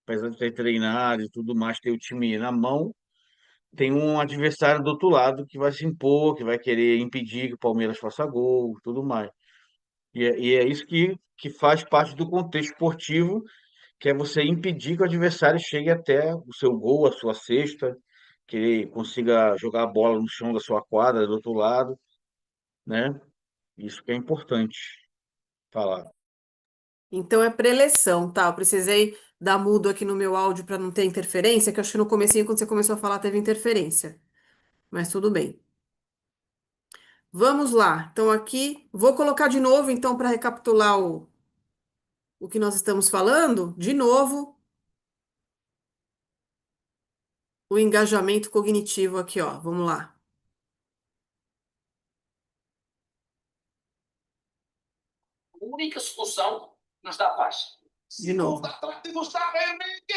Apesar de ter treinado e tudo mais, ter o time na mão, tem um adversário do outro lado que vai se impor, que vai querer impedir que o Palmeiras faça gol, e tudo mais. E é isso que faz parte do contexto esportivo, que é você impedir que o adversário chegue até o seu gol, a sua cesta, que ele consiga jogar a bola no chão da sua quadra, do outro lado, né? Isso que é importante falar. Então é preleção, tá? Eu precisei dar mudo aqui no meu áudio para não ter interferência, que eu acho que no comecinho, quando você começou a falar, teve interferência. Mas tudo bem. Vamos lá. Então aqui, vou colocar de novo, então, para recapitular o que nós estamos falando. De novo, o engajamento cognitivo aqui, ó. Vamos lá. A única solução que nos dá paz. De novo. Segunda atrás de Gustavo Henrique.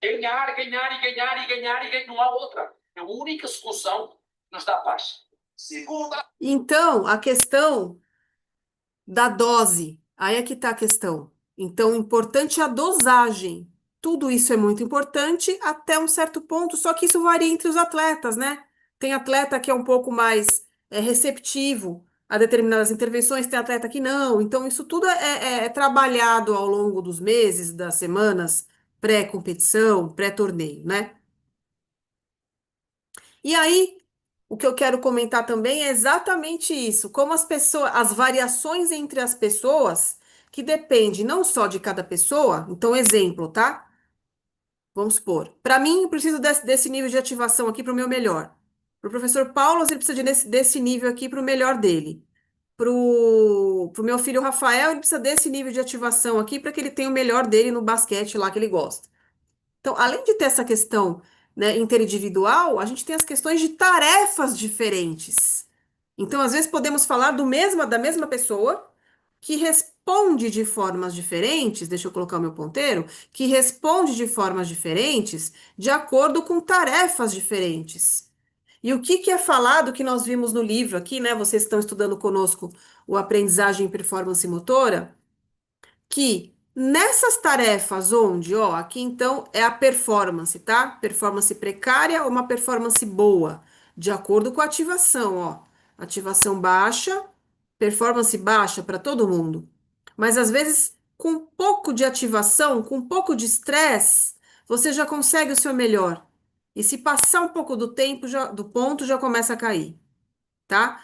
Ganhar, ganhar e ganhar e ganhar e ganhar, não há outra. É a única solução que nos dá paz. Segunda. Então, a questão da dose. Aí é que tá a questão. Então, importante é a dosagem. Tudo isso é muito importante até um certo ponto, só que isso varia entre os atletas, né? Tem atleta que é um pouco mais receptivo a determinadas intervenções, tem atleta que não. Então, isso tudo é trabalhado ao longo dos meses, das semanas, pré-competição, pré-torneio, né? E aí, o que eu quero comentar também é exatamente isso, como as pessoas, as variações entre as pessoas, que depende não só de cada pessoa. Então, exemplo, tá? Vamos supor, para mim, eu preciso desse nível de ativação aqui para o meu melhor. Para o professor Paulo, ele precisa desse nível aqui para o melhor dele. Para o meu filho Rafael, ele precisa desse nível de ativação aqui para que ele tenha o melhor dele no basquete lá que ele gosta. Então, além de ter essa questão, né, interindividual, a gente tem as questões de tarefas diferentes. Então, às vezes, podemos falar da mesma pessoa que responde de formas diferentes, deixa eu colocar o meu ponteiro, que responde de formas diferentes de acordo com tarefas diferentes. E o que que é falado que nós vimos no livro aqui, né? Vocês estão estudando conosco o Aprendizagem e Performance Motora, que nessas tarefas onde, ó, aqui então é a performance, tá? Performance precária ou uma performance boa, de acordo com a ativação, ó. Ativação baixa, performance baixa para todo mundo. Mas às vezes, com um pouco de ativação, com um pouco de estresse, você já consegue o seu melhor. E se passar um pouco do tempo, do ponto, já começa a cair, tá?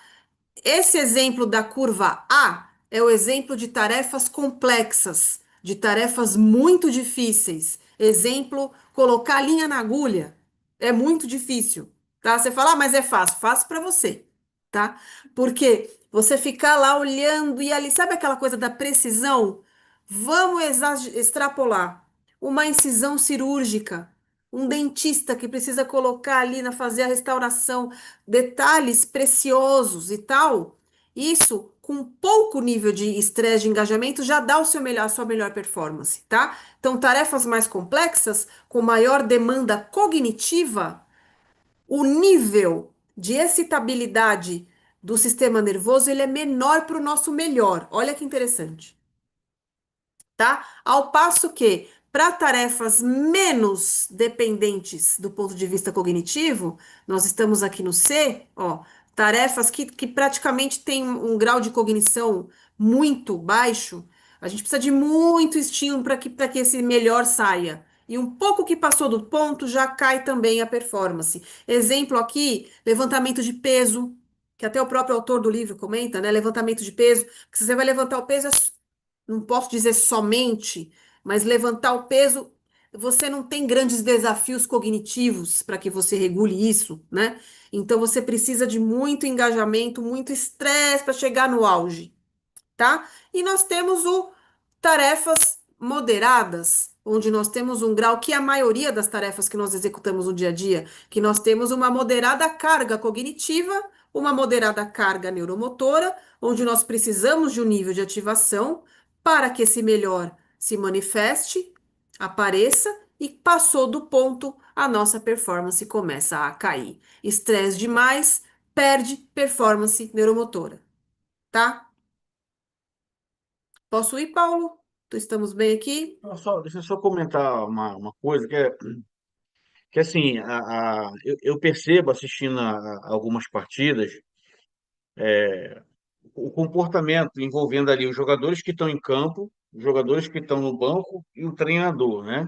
Esse exemplo da curva A é o exemplo de tarefas complexas, de tarefas muito difíceis. Exemplo, colocar a linha na agulha. É muito difícil, tá? Você fala, ah, mas é fácil. Fácil para você, tá? Porque você ficar lá olhando e ali, sabe aquela coisa da precisão? Vamos extrapolar. Uma incisão cirúrgica. Um dentista que precisa colocar ali na fazer a restauração detalhes preciosos e tal, isso com pouco nível de estresse, de engajamento, já dá a sua melhor performance, tá? Então, tarefas mais complexas, com maior demanda cognitiva, o nível de excitabilidade do sistema nervoso, ele é menor para o nosso melhor. Olha que interessante, tá? Ao passo que, para tarefas menos dependentes do ponto de vista cognitivo, nós estamos aqui no C, ó, tarefas que praticamente têm um grau de cognição muito baixo, a gente precisa de muito estímulo para que esse melhor saia. E um pouco que passou do ponto já cai também a performance. Exemplo aqui, levantamento de peso, que até o próprio autor do livro comenta, né? Levantamento de peso, que se você vai levantar o peso, não posso dizer somente, mas levantar o peso, você não tem grandes desafios cognitivos para que você regule isso, né? Então você precisa de muito engajamento, muito estresse para chegar no auge, tá? E nós temos o tarefas moderadas, onde nós temos um grau que é a maioria das tarefas que nós executamos no dia a dia, que nós temos uma moderada carga cognitiva, uma moderada carga neuromotora, onde nós precisamos de um nível de ativação para que esse melhor se manifeste, apareça e passou do ponto, a nossa performance começa a cair. Estresse demais, perde performance neuromotora, tá? Posso ir, Paulo? Estamos bem aqui? Deixa eu só comentar uma coisa que assim, eu percebo assistindo a algumas partidas, o comportamento envolvendo ali os jogadores que estão em campo, os jogadores que estão no banco e o treinador, né?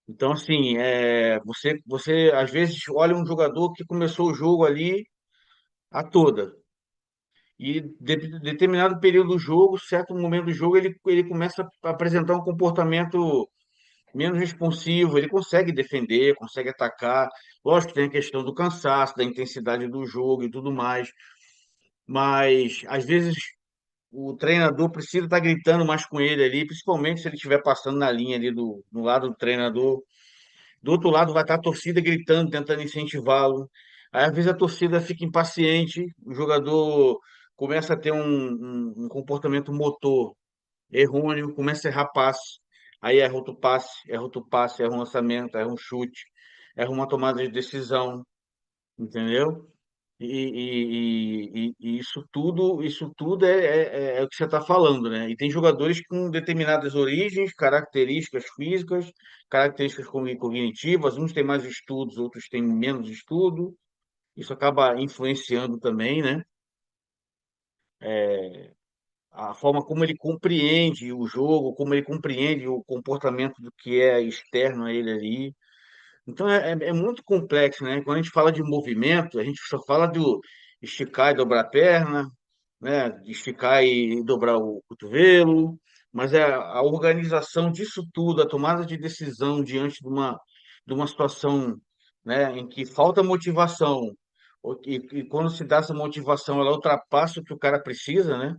Então, assim, você às vezes olha um jogador que começou o jogo ali a toda, e determinado período do jogo, certo momento do jogo, ele começa a apresentar um comportamento menos responsivo, ele consegue defender, consegue atacar. Lógico que tem a questão do cansaço, da intensidade do jogo e tudo mais, mas às vezes o treinador precisa estar gritando mais com ele ali, principalmente se ele estiver passando na linha ali do lado do treinador. Do outro lado vai estar a torcida gritando, tentando incentivá-lo. Aí, às vezes, a torcida fica impaciente, o jogador começa a ter um comportamento motor errôneo, começa a errar passe. Aí erra outro passe, erra outro passe, erra um lançamento, erra um chute, erra uma tomada de decisão, entendeu? E isso tudo é o que você está falando, né? E tem jogadores com determinadas origens, características físicas, características cognitivas, uns têm mais estudos, outros têm menos estudo. Isso acaba influenciando também, né? A forma como ele compreende o jogo, como ele compreende o comportamento do que é externo a ele ali. Então é muito complexo, né? Quando a gente fala de movimento, a gente só fala do esticar e dobrar a perna, né? De esticar e dobrar o cotovelo, mas é a organização disso tudo, a tomada de decisão diante de uma situação, né, em que falta motivação, e quando se dá essa motivação, ela ultrapassa o que o cara precisa, né?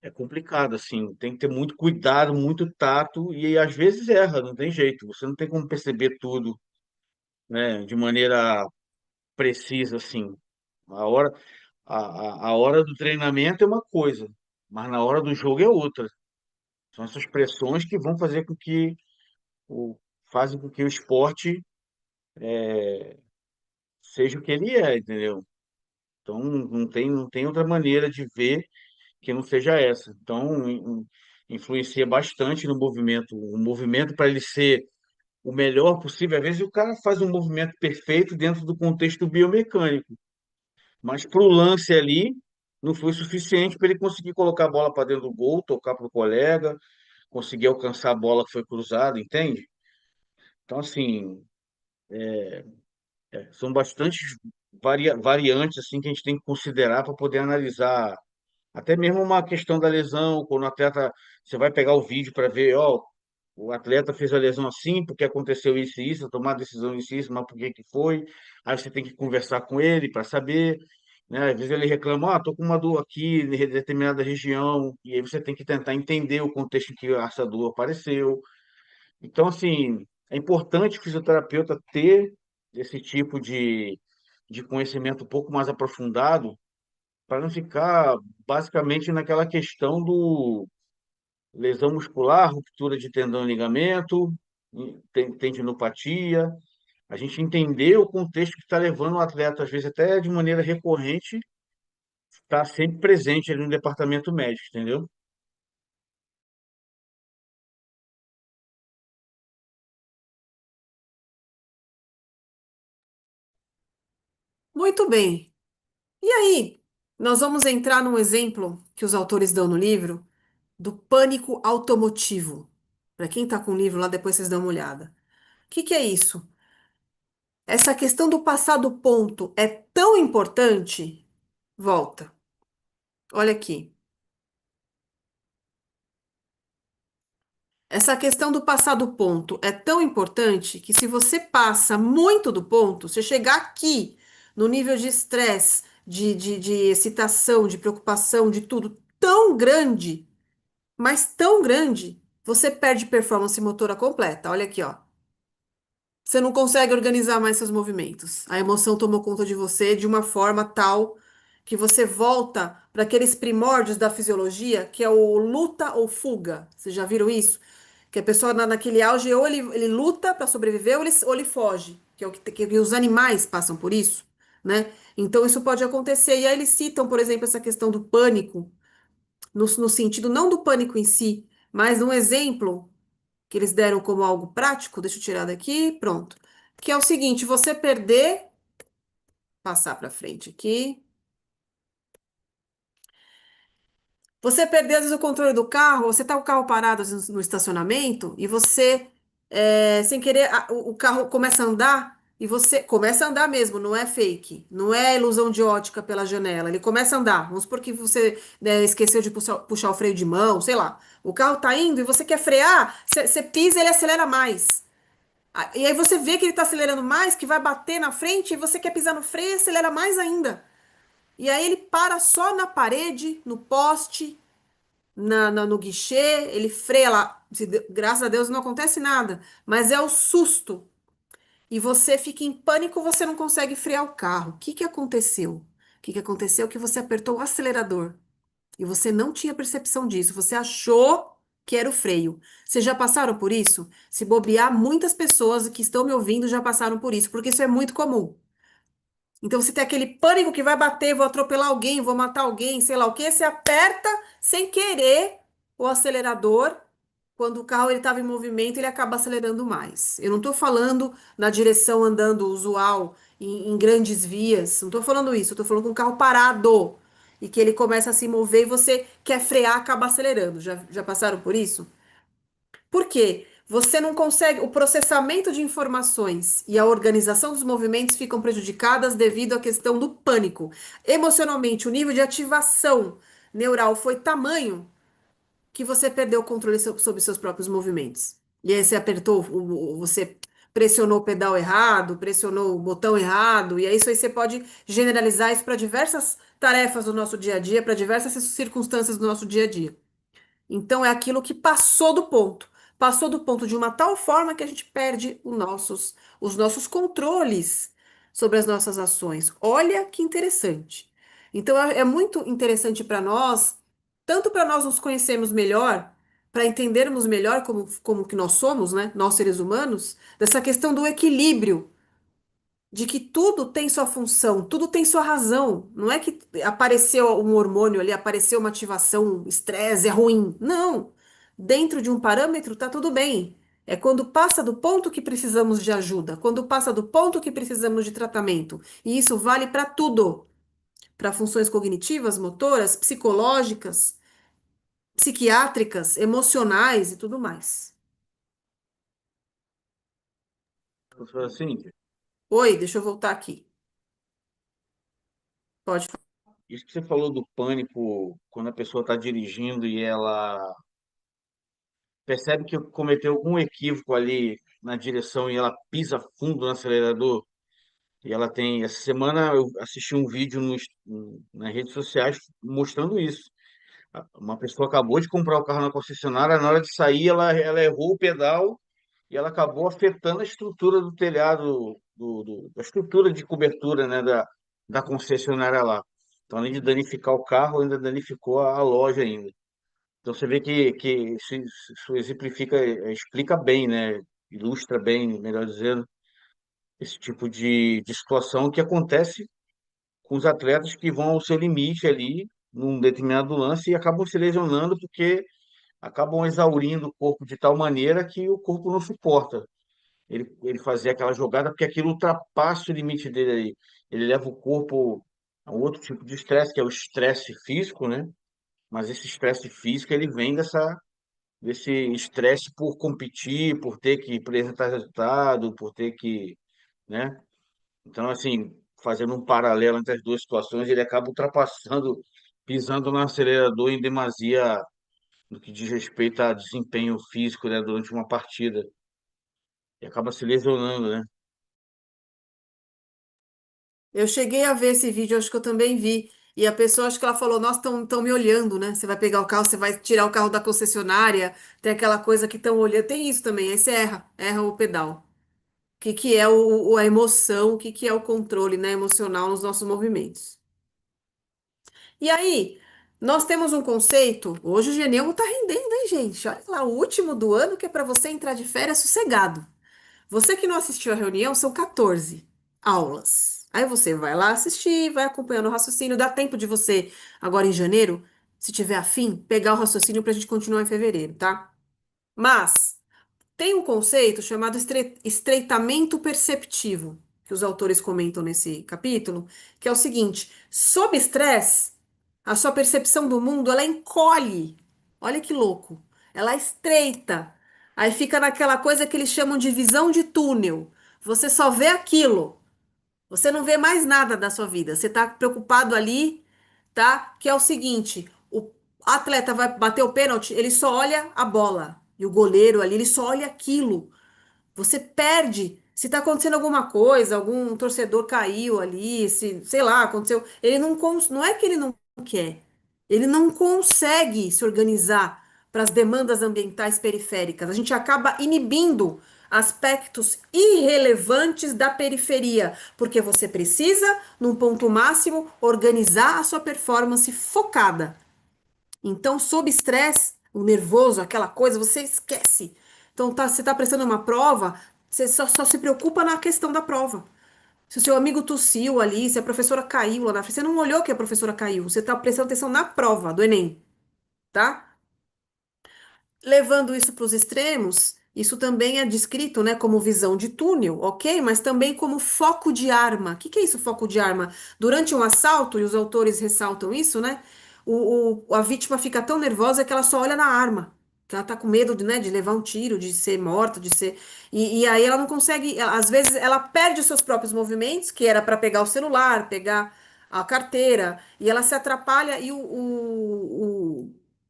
É complicado, assim, tem que ter muito cuidado, muito tato, e às vezes erra, não tem jeito, você não tem como perceber tudo, né, de maneira precisa, assim. A hora, a hora do treinamento é uma coisa, mas na hora do jogo é outra. São essas pressões que vão fazer com que o, fazem com que o esporte seja o que ele é, entendeu? Então não tem outra maneira de ver que não seja essa. Então influencia bastante no movimento. O movimento para ele ser o melhor possível, às vezes o cara faz um movimento perfeito dentro do contexto biomecânico, mas para o lance ali não foi suficiente para ele conseguir colocar a bola para dentro do gol, tocar para o colega, conseguir alcançar a bola que foi cruzada, entende? Então, assim, são bastantes variantes assim que a gente tem que considerar para poder analisar. Até mesmo uma questão da lesão, quando o atleta, você vai pegar o vídeo para ver, ó, o atleta fez a lesão assim, porque aconteceu isso e isso, tomar a decisão isso e isso, mas por que que foi? Aí você tem que conversar com ele para saber, né? Às vezes ele reclama, ah, tô com uma dor aqui em determinada região, e aí você tem que tentar entender o contexto em que essa dor apareceu. Então, assim, é importante o fisioterapeuta ter esse tipo de conhecimento um pouco mais aprofundado para não ficar basicamente naquela questão do lesão muscular, ruptura de tendão e ligamento, tendinopatia. A gente entender o contexto que está levando o atleta, às vezes até de maneira recorrente, está sempre presente ali no departamento médico, entendeu? Muito bem. E aí, nós vamos entrar num exemplo que os autores dão no livro do pânico automotivo. Para quem está com o livro lá, depois vocês dão uma olhada. O que que é isso? Essa questão do passar do ponto é tão importante. Volta. Olha aqui. Essa questão do passar do ponto é tão importante que se você passa muito do ponto, você chegar aqui no nível de estresse, de excitação, de preocupação, de tudo tão grande, mas tão grande, você perde performance motora completa. Olha aqui, ó. Você não consegue organizar mais seus movimentos. A emoção tomou conta de você de uma forma tal que você volta para aqueles primórdios da fisiologia, que é o luta ou fuga. Vocês já viram isso? Que a pessoa naquele auge, ou ele luta para sobreviver, ou ele foge. Que é o que os animais passam por isso, né? Então isso pode acontecer. E aí eles citam, por exemplo, essa questão do pânico, no sentido não do pânico em si, mas um exemplo que eles deram como algo prático, deixa eu tirar daqui, pronto. Que é o seguinte, você perder, passar para frente aqui. Você perder, às vezes, o controle do carro, você tá com o carro parado às vezes, no estacionamento e você, sem querer, o carro começa a andar e você começa a andar mesmo, não é fake, não é ilusão de ótica pela janela, ele começa a andar. Vamos supor que você, né, esqueceu de puxar o freio de mão, sei lá. O carro tá indo e você quer frear, você pisa e ele acelera mais. E aí você vê que ele está acelerando mais, que vai bater na frente, e você quer pisar no freio e acelera mais ainda. E aí ele para só na parede, no poste, no guichê, ele freia lá. Graças a Deus não acontece nada, mas é o susto. E você fica em pânico, você não consegue frear o carro. O que que aconteceu? O que que aconteceu? Que você apertou o acelerador. E você não tinha percepção disso. Você achou que era o freio. Vocês já passaram por isso? Se bobear, muitas pessoas que estão me ouvindo já passaram por isso, porque isso é muito comum. Então você tem aquele pânico que vai bater, vou atropelar alguém, vou matar alguém, sei lá o quê, você aperta sem querer o acelerador. Quando o carro ele estava em movimento, ele acaba acelerando mais. Eu não estou falando na direção andando usual, em grandes vias, não estou falando isso, eu estou falando com o carro parado e que ele começa a se mover e você quer frear, acaba acelerando. Já passaram por isso? Por quê? Você não consegue, o processamento de informações e a organização dos movimentos ficam prejudicadas devido à questão do pânico. Emocionalmente, o nível de ativação neural foi tamanho que você perdeu o controle sobre seus próprios movimentos. E aí você apertou, você pressionou o pedal errado, pressionou o botão errado, e aí isso aí você pode generalizar isso para diversas tarefas do nosso dia a dia, para diversas circunstâncias do nosso dia a dia. Então é aquilo que passou do ponto. Passou do ponto de uma tal forma que a gente perde os nossos controles sobre as nossas ações. Olha que interessante. Então é muito interessante para nós, tanto para nós nos conhecermos melhor, para entendermos melhor como que nós somos, né? Nós seres humanos, dessa questão do equilíbrio de que tudo tem sua função, tudo tem sua razão. Não é que apareceu um hormônio ali, apareceu uma ativação, estresse, é ruim. Não. Dentro de um parâmetro tá tudo bem. É quando passa do ponto que precisamos de ajuda, quando passa do ponto que precisamos de tratamento. E isso vale para tudo, para funções cognitivas, motoras, psicológicas, psiquiátricas, emocionais e tudo mais. Professora Cíntia, Oi, deixa eu voltar aqui. Pode falar. isso que você falou do pânico quando a pessoa está dirigindo e ela percebe que cometeu algum equívoco ali na direção e ela pisa fundo no acelerador. E ela tem. Essa semana eu assisti um vídeo nas redes sociais mostrando isso. Uma pessoa acabou de comprar o carro na concessionária, na hora de sair, ela errou o pedal e ela acabou afetando a estrutura do telhado, da estrutura de cobertura, né, da concessionária lá. Então, além de danificar o carro, ainda danificou a loja ainda. Então, você vê que isso exemplifica, explica bem, né, ilustra bem, melhor dizendo, esse tipo de situação que acontece com os atletas que vão ao seu limite ali, num determinado lance, e acabam se lesionando porque acabam exaurindo o corpo de tal maneira que o corpo não suporta ele fazer aquela jogada, porque aquilo ultrapassa o limite dele ali. Ele leva o corpo a um outro tipo de estresse, que é o estresse físico, né? Mas esse estresse físico, ele vem desse estresse por competir, por ter que apresentar resultado, por ter que, né? Então, assim, fazendo um paralelo entre as duas situações, ele acaba ultrapassando, pisando no acelerador em demasia no que diz respeito a desempenho físico, né, durante uma partida. E acaba se lesionando, né? Eu cheguei a ver esse vídeo, acho que eu também vi. E a pessoa, acho que ela falou, nossa, estão me olhando, né? Você vai pegar o carro, você vai tirar o carro da concessionária, tem aquela coisa que estão olhando. Tem isso também, aí você erra o pedal. O que que é a emoção, o que que é o controle, né, emocional nos nossos movimentos. E aí, nós temos um conceito, hoje o Geneu tá rendendo, hein, gente? Olha lá, o último do ano que é para você entrar de férias sossegado. Você que não assistiu a reunião, são 14 aulas. Aí você vai lá assistir, vai acompanhando o raciocínio. Dá tempo de você, agora em janeiro, se tiver afim, pegar o raciocínio para a gente continuar em fevereiro, tá? Mas tem um conceito chamado estreitamento perceptivo, que os autores comentam nesse capítulo, que é o seguinte: sob estresse, a sua percepção do mundo ela encolhe. Olha que louco. Ela estreita. Aí fica naquela coisa que eles chamam de visão de túnel. Você só vê aquilo. Você não vê mais nada da sua vida. Você está preocupado ali, tá? Que é o seguinte: o atleta vai bater o pênalti, ele só olha a bola. E o goleiro ali, ele só olha aquilo. Você perde. Se tá acontecendo alguma coisa, algum torcedor caiu ali, se, sei lá, aconteceu. Ele não é que ele não quer. Ele não consegue se organizar para as demandas ambientais periféricas. A gente acaba inibindo aspectos irrelevantes da periferia, porque você precisa, num ponto máximo, organizar a sua performance focada. Então, sob estresse, o nervoso, aquela coisa, você esquece. Então, você está prestando uma prova, você só se preocupa na questão da prova. Se o seu amigo tossiu ali, se a professora caiu lá na frente, você não olhou que a professora caiu, você está prestando atenção na prova do Enem, tá? Levando isso para os extremos, isso também é descrito, né, como visão de túnel, ok? Mas também como foco de arma. O que que é isso, foco de arma? Durante um assalto, e os autores ressaltam isso, né? A vítima fica tão nervosa que ela só olha na arma. Que ela tá com medo de, né, de levar um tiro, de ser morta, de ser. E aí ela não consegue. Às vezes ela perde os seus próprios movimentos, que era para pegar o celular, pegar a carteira, e ela se atrapalha e o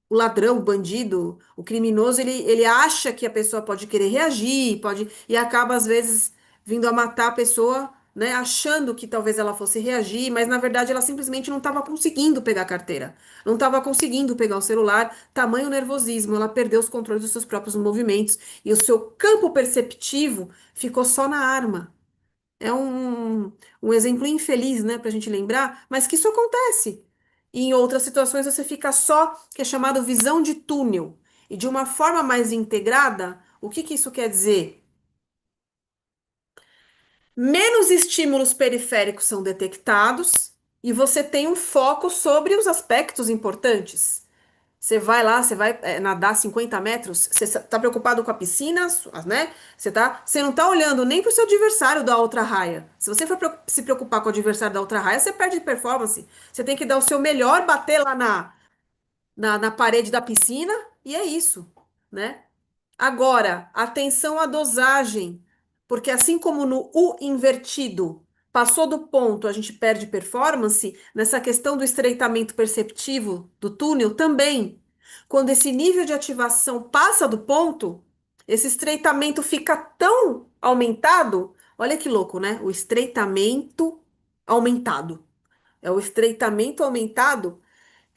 ladrão, o bandido, o criminoso, ele acha que a pessoa pode querer reagir, pode, e acaba, às vezes, vindo a matar a pessoa, né, achando que talvez ela fosse reagir, mas na verdade ela simplesmente não estava conseguindo pegar a carteira, não estava conseguindo pegar o celular, tamanho nervosismo, ela perdeu os controles dos seus próprios movimentos, e o seu campo perceptivo ficou só na arma. É um exemplo infeliz, né, para a gente lembrar, mas que isso acontece. E em outras situações você fica só, que é chamado visão de túnel. E de uma forma mais integrada, o que que isso quer dizer? Menos estímulos periféricos são detectados e você tem um foco sobre os aspectos importantes. Você vai lá, você vai nadar 50 metros, você está preocupado com a piscina, né? Você não está olhando nem para o seu adversário da outra raia. Se você for se preocupar com o adversário da outra raia, você perde performance. Você tem que dar o seu melhor, bater lá na parede da piscina, e é isso, né? Agora, atenção à dosagem, porque assim como no U invertido, passou do ponto, a gente perde performance, nessa questão do estreitamento perceptivo do túnel também. Quando esse nível de ativação passa do ponto, esse estreitamento fica tão aumentado, olha que louco, né? O estreitamento aumentado. É o estreitamento aumentado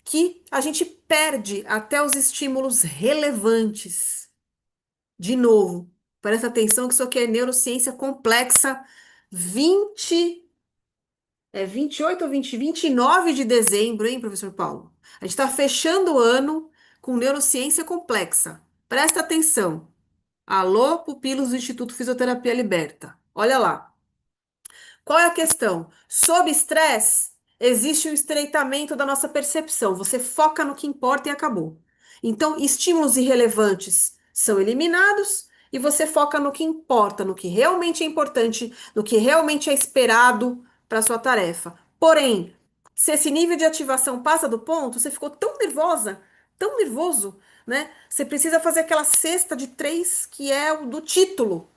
que a gente perde até os estímulos relevantes. De novo, presta atenção que isso aqui é neurociência complexa. 20, 28 ou 29 de dezembro, hein, professor Paulo? A gente está fechando o ano com neurociência complexa. Presta atenção. Alô, pupilos do Instituto Fisioterapia Liberta. Olha lá. Qual é a questão? Sob estresse, existe um estreitamento da nossa percepção. Você foca no que importa e acabou. Então, estímulos irrelevantes são eliminados e você foca no que importa, no que realmente é importante, no que realmente é esperado para a sua tarefa. Porém, se esse nível de ativação passa do ponto, você ficou tão nervosa, tão nervoso, né? Você precisa fazer aquela cesta de três que é o do título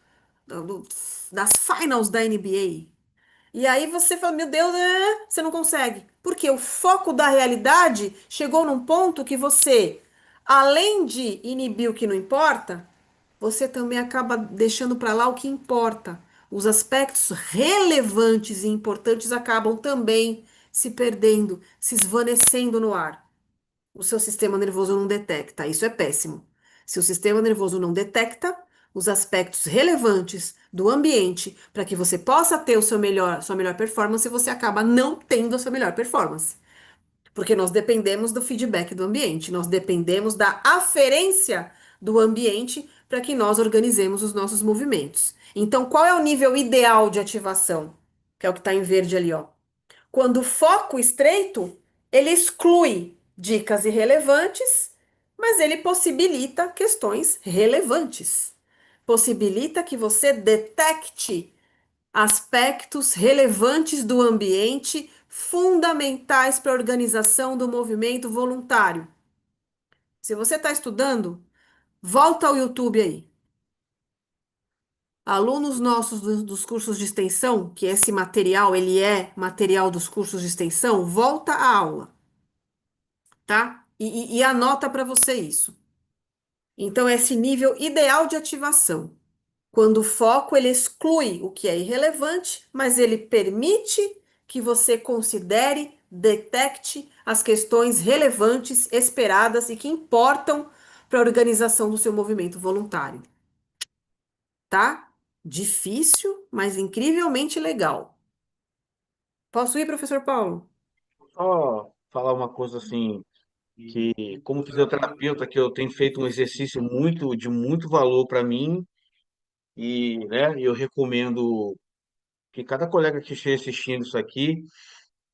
do- das finals da NBA. E aí você fala, meu Deus, você não consegue. Porque o foco da realidade chegou num ponto que você, além de inibir o que não importa, você também acaba deixando para lá o que importa. Os aspectos relevantes e importantes acabam também se perdendo, se esvanecendo no ar. O seu sistema nervoso não detecta. Isso é péssimo. Se o sistema nervoso não detecta os aspectos relevantes do ambiente para que você possa ter sua melhor performance, você acaba não tendo a sua melhor performance. Porque nós dependemos do feedback do ambiente, nós dependemos da aferência do ambiente para que nós organizemos os nossos movimentos. Então, qual é o nível ideal de ativação? Que é o que está em verde ali, ó. Quando o foco estreito, ele exclui dicas irrelevantes, mas ele possibilita questões relevantes. Possibilita que você detecte aspectos relevantes do ambiente fundamentais para a organização do movimento voluntário. Se você está estudando, volta ao YouTube aí. Alunos nossos dos cursos de extensão, que esse material, ele é material dos cursos de extensão, volta à aula. Tá? E anota para você isso. Então, esse nível ideal de ativação, quando o foco ele exclui o que é irrelevante, mas ele permite que você considere, detecte as questões relevantes, esperadas e que importam para a organização do seu movimento voluntário, tá? Difícil, mas incrivelmente legal. Posso ir, professor Paulo? Só falar uma coisa assim. que como fisioterapeuta que eu tenho feito um exercício de muito valor para mim e, né, eu recomendo que cada colega que esteja assistindo isso aqui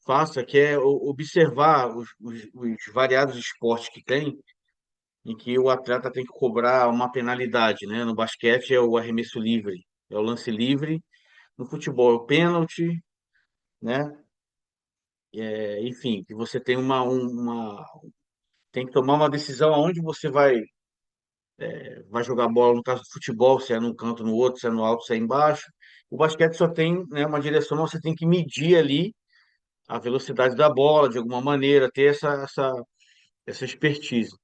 faça, que é observar os variados esportes que tem, em que o atleta tem que cobrar uma penalidade, né? No basquete é o arremesso livre, é o lance livre. No futebol é o pênalti, né? Enfim, que você tem tem que tomar uma decisão aonde você vai jogar bola, no caso do futebol, se é num canto, no outro, se é no alto, se é embaixo. O basquete só tem, né, uma direção, você tem que medir ali a velocidade da bola, de alguma maneira, ter essa expertise.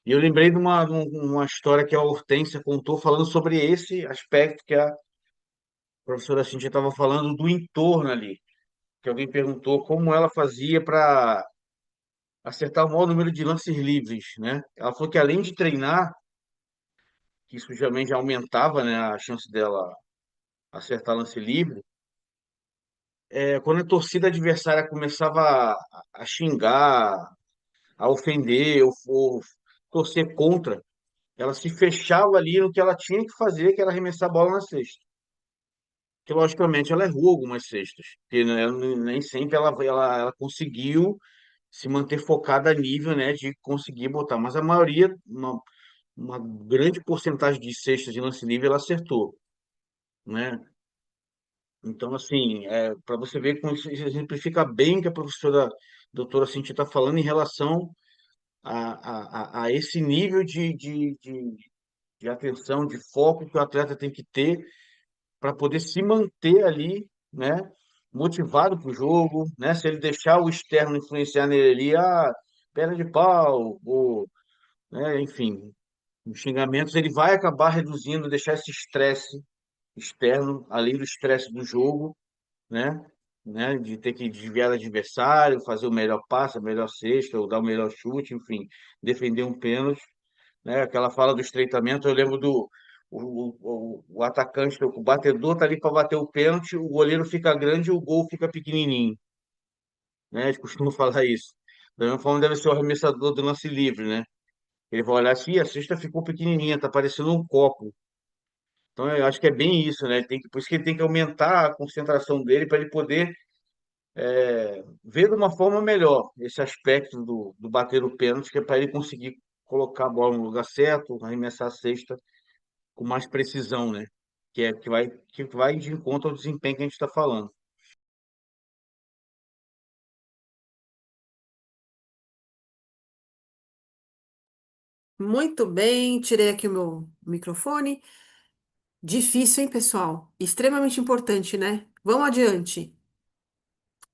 E eu lembrei de uma história que a Hortência contou falando sobre esse aspecto que a professora Cintia estava falando do entorno ali, que alguém perguntou como ela fazia para acertar o maior número de lances livres, né? Ela falou que além de treinar, que isso também já aumentava, né, a chance dela acertar lance livre, quando a torcida adversária começava a xingar, a ofender ou torcer contra, ela se fechava ali no que ela tinha que fazer, que era arremessar a bola na cesta. Que, logicamente, ela errou algumas cestas, porque né, nem sempre ela conseguiu se manter focada a nível, né, de conseguir botar, mas a maioria, uma grande porcentagem de cestas de lance livre, ela acertou, né? Então, assim, para você ver como isso exemplifica bem o que a professora doutora Cintia está falando em relação a esse nível de atenção, de foco que o atleta tem que ter para poder se manter ali, né, motivado para o jogo, né? Se ele deixar o externo influenciar nele ali, perna de pau, ou, né, enfim, os xingamentos, ele vai acabar reduzindo, deixar esse estresse externo, além do estresse do jogo, né? Né, de ter que desviar do adversário, fazer o melhor passe, a melhor cesta, ou dar o melhor chute, enfim, defender um pênalti, né? Aquela fala do estreitamento, eu lembro do o atacante, o batedor tá ali para bater o pênalti, o goleiro fica grande e o gol fica pequenininho, né? Eles costumam falar isso. Da mesma forma deve ser o arremessador do lance livre, né? Ele vai olhar assim, "Ih, a cesta ficou pequenininha, tá parecendo um copo." Então eu acho que é bem isso, né? Por isso que ele tem que aumentar a concentração dele para ele poder ver de uma forma melhor esse aspecto do bater o pênalti, que é para ele conseguir colocar a bola no lugar certo, arremessar a cesta com mais precisão, né? Que vai de encontro ao desempenho que a gente está falando. Muito bem, tirei aqui o meu microfone. Difícil, hein, pessoal? Extremamente importante, né? Vamos adiante.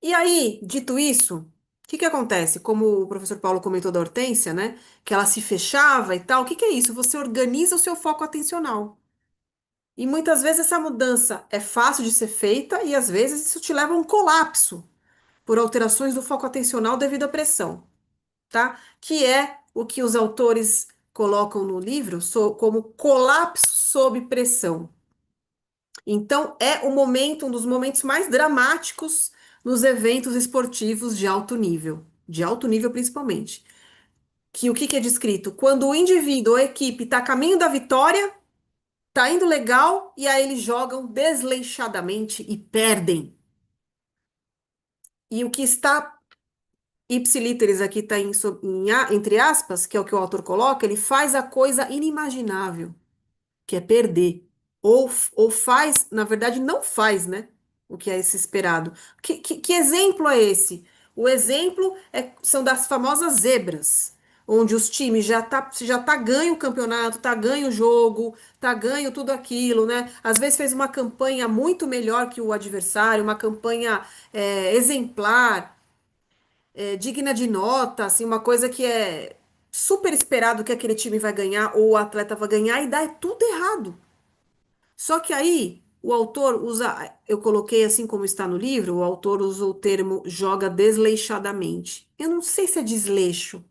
E aí, dito isso, o que que acontece? Como o professor Paulo comentou da Hortência, né? Que ela se fechava e tal. O que que é isso? Você organiza o seu foco atencional. E muitas vezes essa mudança é fácil de ser feita e às vezes isso te leva a um colapso por alterações do foco atencional devido à pressão, tá? Que é o que os autores colocam no livro como colapso sob pressão. Então, é um dos momentos mais dramáticos nos eventos esportivos de alto nível principalmente. Que o que que é descrito? Quando o indivíduo ou a equipe está a caminho da vitória, tá indo legal, e aí eles jogam desleixadamente e perdem. E o que está ipsilíteres aqui está entre aspas, que é o que o autor coloca, ele faz a coisa inimaginável, que é perder. Ou faz, na verdade, não faz, né? O que é esse esperado. Que exemplo é esse? O exemplo são das famosas zebras, onde os times já tá ganho o campeonato, tá ganho o jogo, tá ganho tudo aquilo, né? Às vezes fez uma campanha muito melhor que o adversário, uma campanha exemplar, digna de nota, assim, uma coisa que é super esperado que aquele time vai ganhar ou o atleta vai ganhar e dá tudo errado. Só que aí o autor usa, eu coloquei assim como está no livro, o autor usa o termo joga desleixadamente. Eu não sei se é desleixo,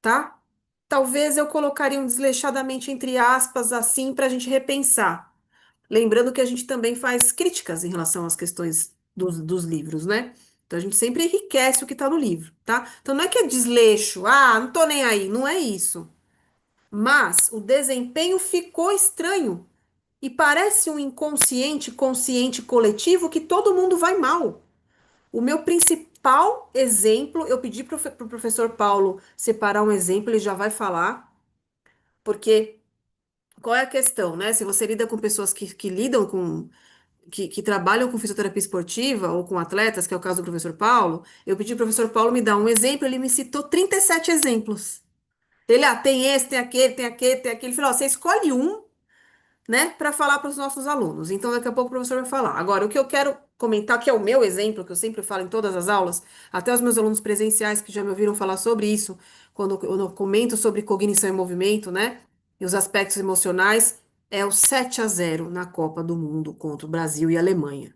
tá? Talvez eu colocaria um desleixadamente entre aspas assim para a gente repensar. Lembrando que a gente também faz críticas em relação às questões dos livros, né? Então a gente sempre enriquece o que está no livro, tá? Então não é que é desleixo, não tô nem aí, não é isso. Mas o desempenho ficou estranho e parece um inconsciente consciente coletivo que todo mundo vai mal. O meu principal exemplo, eu pedi para o professor Paulo separar um exemplo, ele já vai falar, porque qual é a questão, né? Se você lida com pessoas que lidam com, que trabalham com fisioterapia esportiva ou com atletas, que é o caso do professor Paulo, eu pedi para o professor Paulo me dar um exemplo, ele me citou 37 exemplos. Ele, tem esse, tem aquele, tem aquele, tem aquele. Ele falou, ó, você escolhe um, né, para falar para os nossos alunos. Então, daqui a pouco o professor vai falar. Agora, o que eu quero comentar, que é o meu exemplo, que eu sempre falo em todas as aulas, até os meus alunos presenciais que já me ouviram falar sobre isso, quando eu comento sobre cognição e movimento, né, e os aspectos emocionais, é o 7-0 na Copa do Mundo contra o Brasil e a Alemanha.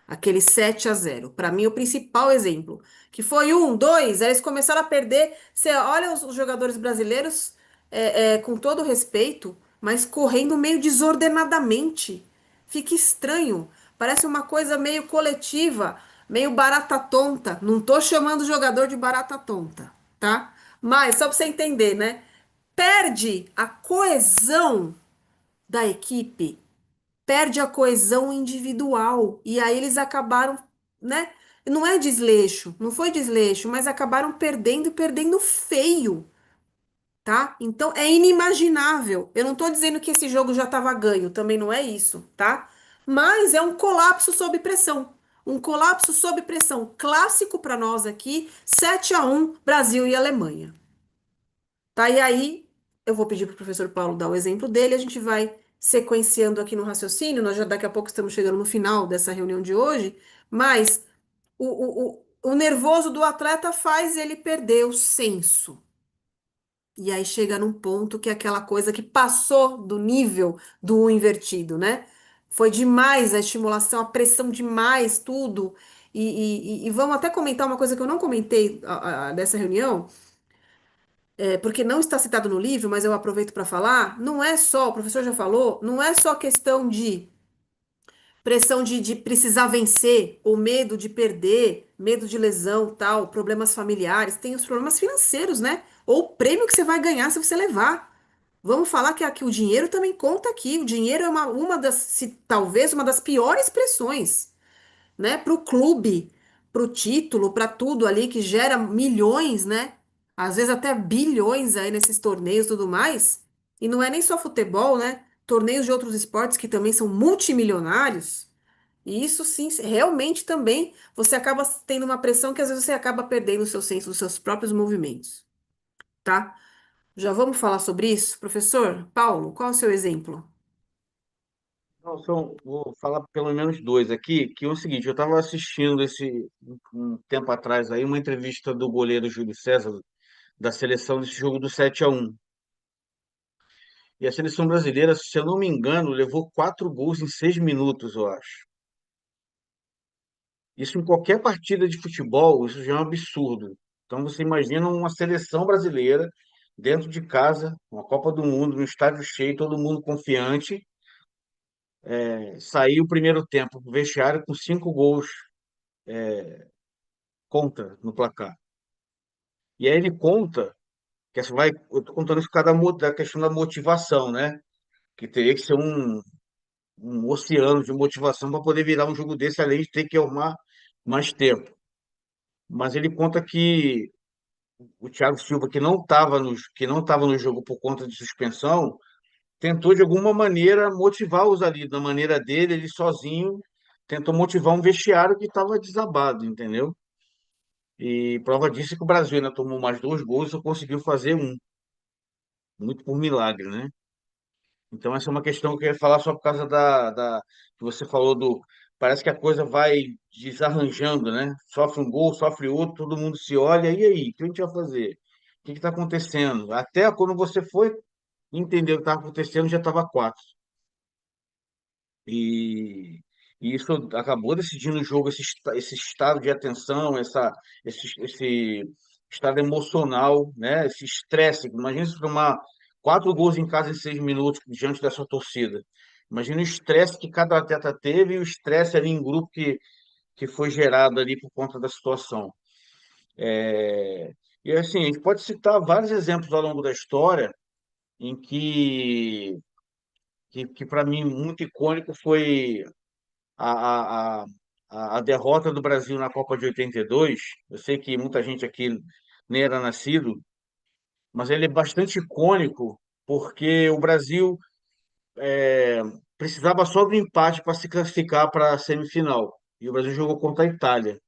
Aquele 7-0. Para mim, o principal exemplo. Que foi um, dois, aí eles começaram a perder. Você olha os jogadores brasileiros, com todo respeito, mas correndo meio desordenadamente. Fica estranho. Parece uma coisa meio coletiva, meio barata tonta. Não tô chamando o jogador de barata tonta, tá? Mas, só para você entender, né? Perde a coesão da equipe, perde a coesão individual. E aí eles acabaram, né? Não é desleixo, não foi desleixo, mas acabaram perdendo e perdendo feio, tá? Então é inimaginável. Eu não tô dizendo que esse jogo já estava ganho, também não é isso, tá? Mas é um colapso sob pressão. Um colapso sob pressão clássico para nós aqui, 7-1 Brasil e Alemanha. Tá? E aí, eu vou pedir para o professor Paulo dar o exemplo dele, a gente vai sequenciando aqui no raciocínio, nós já daqui a pouco estamos chegando no final dessa reunião de hoje, mas o nervoso do atleta faz ele perder o senso. E aí chega num ponto que é aquela coisa que passou do nível do invertido, né? Foi demais a estimulação, a pressão demais, tudo. E vamos até comentar uma coisa que eu não comentei dessa reunião, porque não está citado no livro, mas eu aproveito para falar, não é só, o professor já falou, não é só questão de pressão de precisar vencer, ou medo de perder, medo de lesão, tal, problemas familiares, tem os problemas financeiros, né? Ou o prêmio que você vai ganhar se você levar. Vamos falar que aqui o dinheiro também conta aqui. O dinheiro é uma das, talvez uma das piores pressões, né, para o clube, para o título, para tudo ali que gera milhões, né? Às vezes até bilhões aí nesses torneios e tudo mais. E não é nem só futebol, né? Torneios de outros esportes que também são multimilionários. E isso sim, realmente também você acaba tendo uma pressão que às vezes você acaba perdendo o seu senso dos seus próprios movimentos, tá? Já vamos falar sobre isso? Professor Paulo, qual é o seu exemplo? Não, vou falar pelo menos dois aqui, que é o seguinte, eu estava assistindo um tempo atrás aí uma entrevista do goleiro Júlio César da seleção desse jogo do 7-1. E a seleção brasileira, se eu não me engano, levou 4 gols em 6 minutos, eu acho. Isso em qualquer partida de futebol, isso já é um absurdo. Então você imagina uma seleção brasileira dentro de casa, uma Copa do Mundo, no estádio cheio, todo mundo confiante, sair o primeiro tempo pro vestiário com 5 gols contra no placar. E aí ele conta, eu estou contando isso por causa da questão da motivação, né? Que teria que ser um oceano de motivação para poder virar um jogo desse, além de ter que arrumar mais tempo. Mas ele conta que o Thiago Silva, que não estava no jogo por conta de suspensão, tentou de alguma maneira motivá-los ali, da maneira dele, ele sozinho, tentou motivar um vestiário que estava desabado, entendeu? E prova disso é que o Brasil ainda tomou mais 2 gols e só conseguiu fazer um, muito por milagre, né? Então, essa é uma questão que eu ia falar só por causa que você falou do. Parece que a coisa vai desarranjando, né? Sofre um gol, sofre outro, todo mundo se olha, e aí? O que a gente vai fazer? O que está acontecendo? Até quando você foi entender o que estava acontecendo, já estava 4. E, e isso acabou decidindo o jogo, esse estado de atenção, esse estado emocional, né? Esse estresse. Imagina se tomar 4 gols em casa em 6 minutos diante dessa torcida. Imagina o estresse que cada atleta teve e o estresse ali em grupo que foi gerado ali por conta da situação. É, e assim, a gente pode citar vários exemplos ao longo da história em que para mim, muito icônico foi a, a, a derrota do Brasil na Copa de 82. Eu sei que muita gente aqui nem era nascido, mas ele é bastante icônico porque o Brasil precisava só do empate para se classificar para a semifinal. E o Brasil jogou contra a Itália.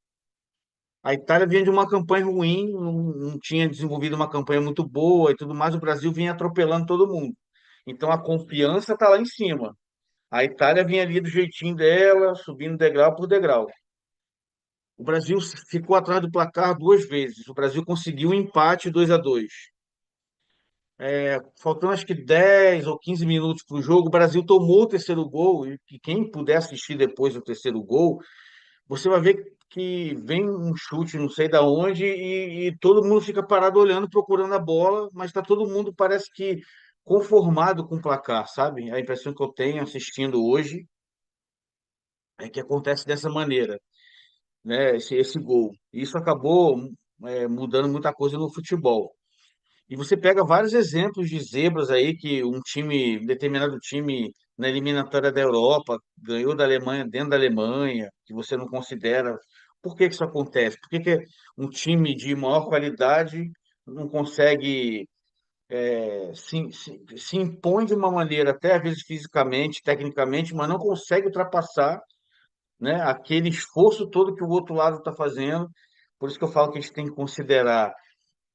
A Itália vinha de uma campanha ruim, não tinha desenvolvido uma campanha muito boa e tudo mais. O Brasil vinha atropelando todo mundo. Então a confiança está lá em cima. A Itália vinha ali do jeitinho dela, subindo degrau por degrau. O Brasil ficou atrás do placar duas vezes. O Brasil conseguiu um empate 2-2. Faltando acho que 10 ou 15 minutos para o jogo, o Brasil tomou o terceiro gol. E quem puder assistir depois do terceiro gol, você vai ver que vem um chute, não sei da onde, e todo mundo fica parado olhando, procurando a bola, mas está todo mundo, parece que, conformado com o placar, sabe? A impressão que eu tenho assistindo hoje é que acontece dessa maneira, né? Esse gol. E isso acabou, mudando muita coisa no futebol. E você pega vários exemplos de zebras aí que um determinado time na eliminatória da Europa ganhou da Alemanha dentro da Alemanha, que você não considera. Por que que isso acontece? Por que que um time de maior qualidade não consegue se impõe de uma maneira, até às vezes fisicamente, tecnicamente, mas não consegue ultrapassar, né, aquele esforço todo que o outro lado está fazendo. Por isso que eu falo que a gente tem que considerar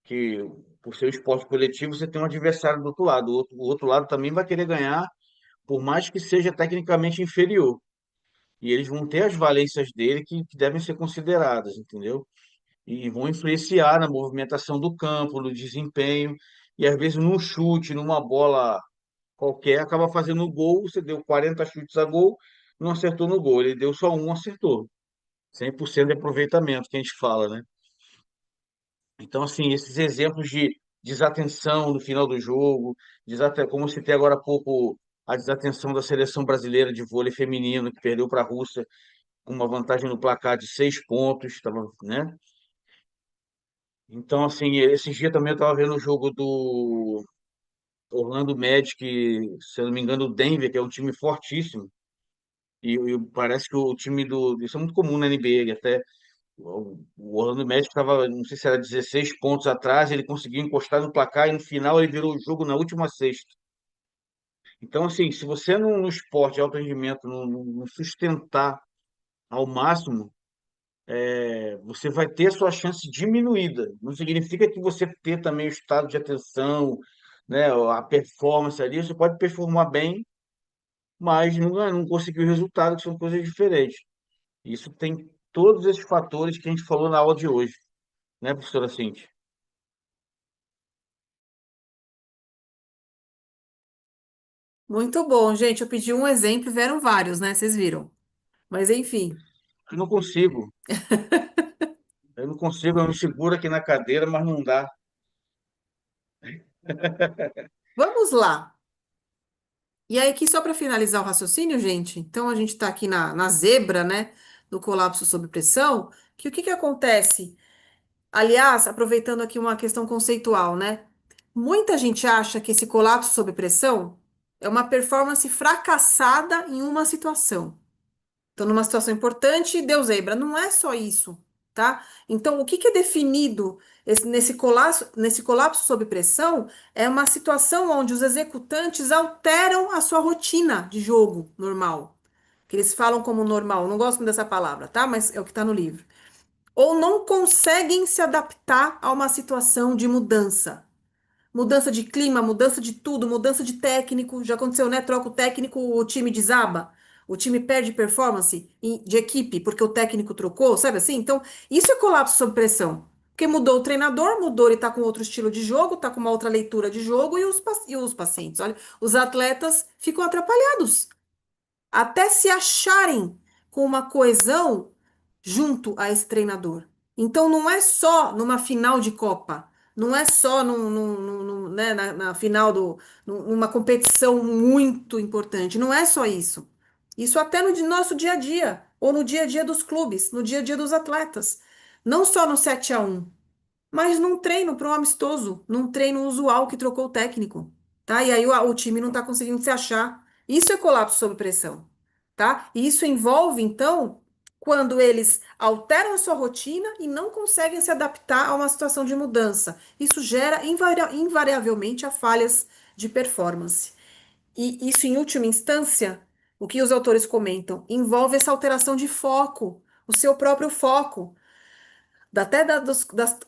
que, por ser um esporte coletivo, você tem um adversário do outro lado. O outro lado também vai querer ganhar, por mais que seja tecnicamente inferior. E eles vão ter as valências dele que devem ser consideradas, entendeu? E vão influenciar na movimentação do campo, no desempenho. E às vezes, num chute, numa bola qualquer, acaba fazendo o gol. Você deu 40 chutes a gol, não acertou no gol. Ele deu só um, acertou. 100% de aproveitamento que a gente fala, né? Então, assim, esses exemplos de desatenção no final do jogo, como eu citei agora há pouco, a desatenção da seleção brasileira de vôlei feminino, que perdeu para a Rússia com uma vantagem no placar de 6 pontos, tava, né? Então, assim, esse dia também eu estava vendo o jogo do Orlando Magic, se eu não me engano, o Denver, que é um time fortíssimo, e parece que o time Isso é muito comum na NBA, até. O Orlando Magic estava, não sei se era 16 pontos atrás, ele conseguiu encostar no placar e no final ele virou o jogo na última sexta. Então, assim, se você no esporte de alto rendimento não sustentar ao máximo, você vai ter a sua chance diminuída. Não significa que você ter também o estado de atenção, né, a performance ali, você pode performar bem, mas não conseguir o resultado, que são coisas diferentes. Isso tem todos esses fatores que a gente falou na aula de hoje, né, professora Cintia? Muito bom, gente. Eu pedi um exemplo, e vieram vários, né? Vocês viram. Mas enfim, Eu não consigo. Eu não consigo, eu me seguro aqui na cadeira, mas não dá. vamos lá. E aí, aqui, só para finalizar o raciocínio, gente, então a gente está aqui na zebra, né, do colapso sob pressão, que o que que acontece? Aliás, aproveitando aqui uma questão conceitual, né? Muita gente acha que esse colapso sob pressão é uma performance fracassada em uma situação. Então, numa situação importante, deu zebra. Não é só isso, tá? Então, o que que é definido nesse colapso sob pressão é uma situação onde os executantes alteram a sua rotina de jogo normal, que eles falam como normal. Eu não gosto muito dessa palavra, tá? Mas é o que está no livro. Ou não conseguem se adaptar a uma situação de mudança. Mudança de clima, mudança de tudo, mudança de técnico. Já aconteceu, né? Troca o técnico, o time desaba. O time perde performance de equipe porque o técnico trocou, sabe assim? Então, isso é colapso sob pressão. Porque mudou o treinador, mudou, ele tá com outro estilo de jogo, tá com uma outra leitura de jogo e os pacientes, olha, os atletas ficam atrapalhados até se acharem com uma coesão junto a esse treinador. Então, não é só numa final de Copa, não é só né, na final numa competição muito importante, não é só isso. Isso até no nosso dia a dia. ou no dia a dia dos clubes, no dia a dia dos atletas. Não só no 7-1, mas num treino para um amistoso, num treino usual que trocou o técnico, tá? E aí o time não está conseguindo se achar. Isso é colapso sob pressão, tá? E isso envolve, então, quando eles alteram a sua rotina e não conseguem se adaptar a uma situação de mudança. Isso gera invariavelmente a falhas de performance. E isso, em última instância, o que os autores comentam, envolve essa alteração de foco, o seu próprio foco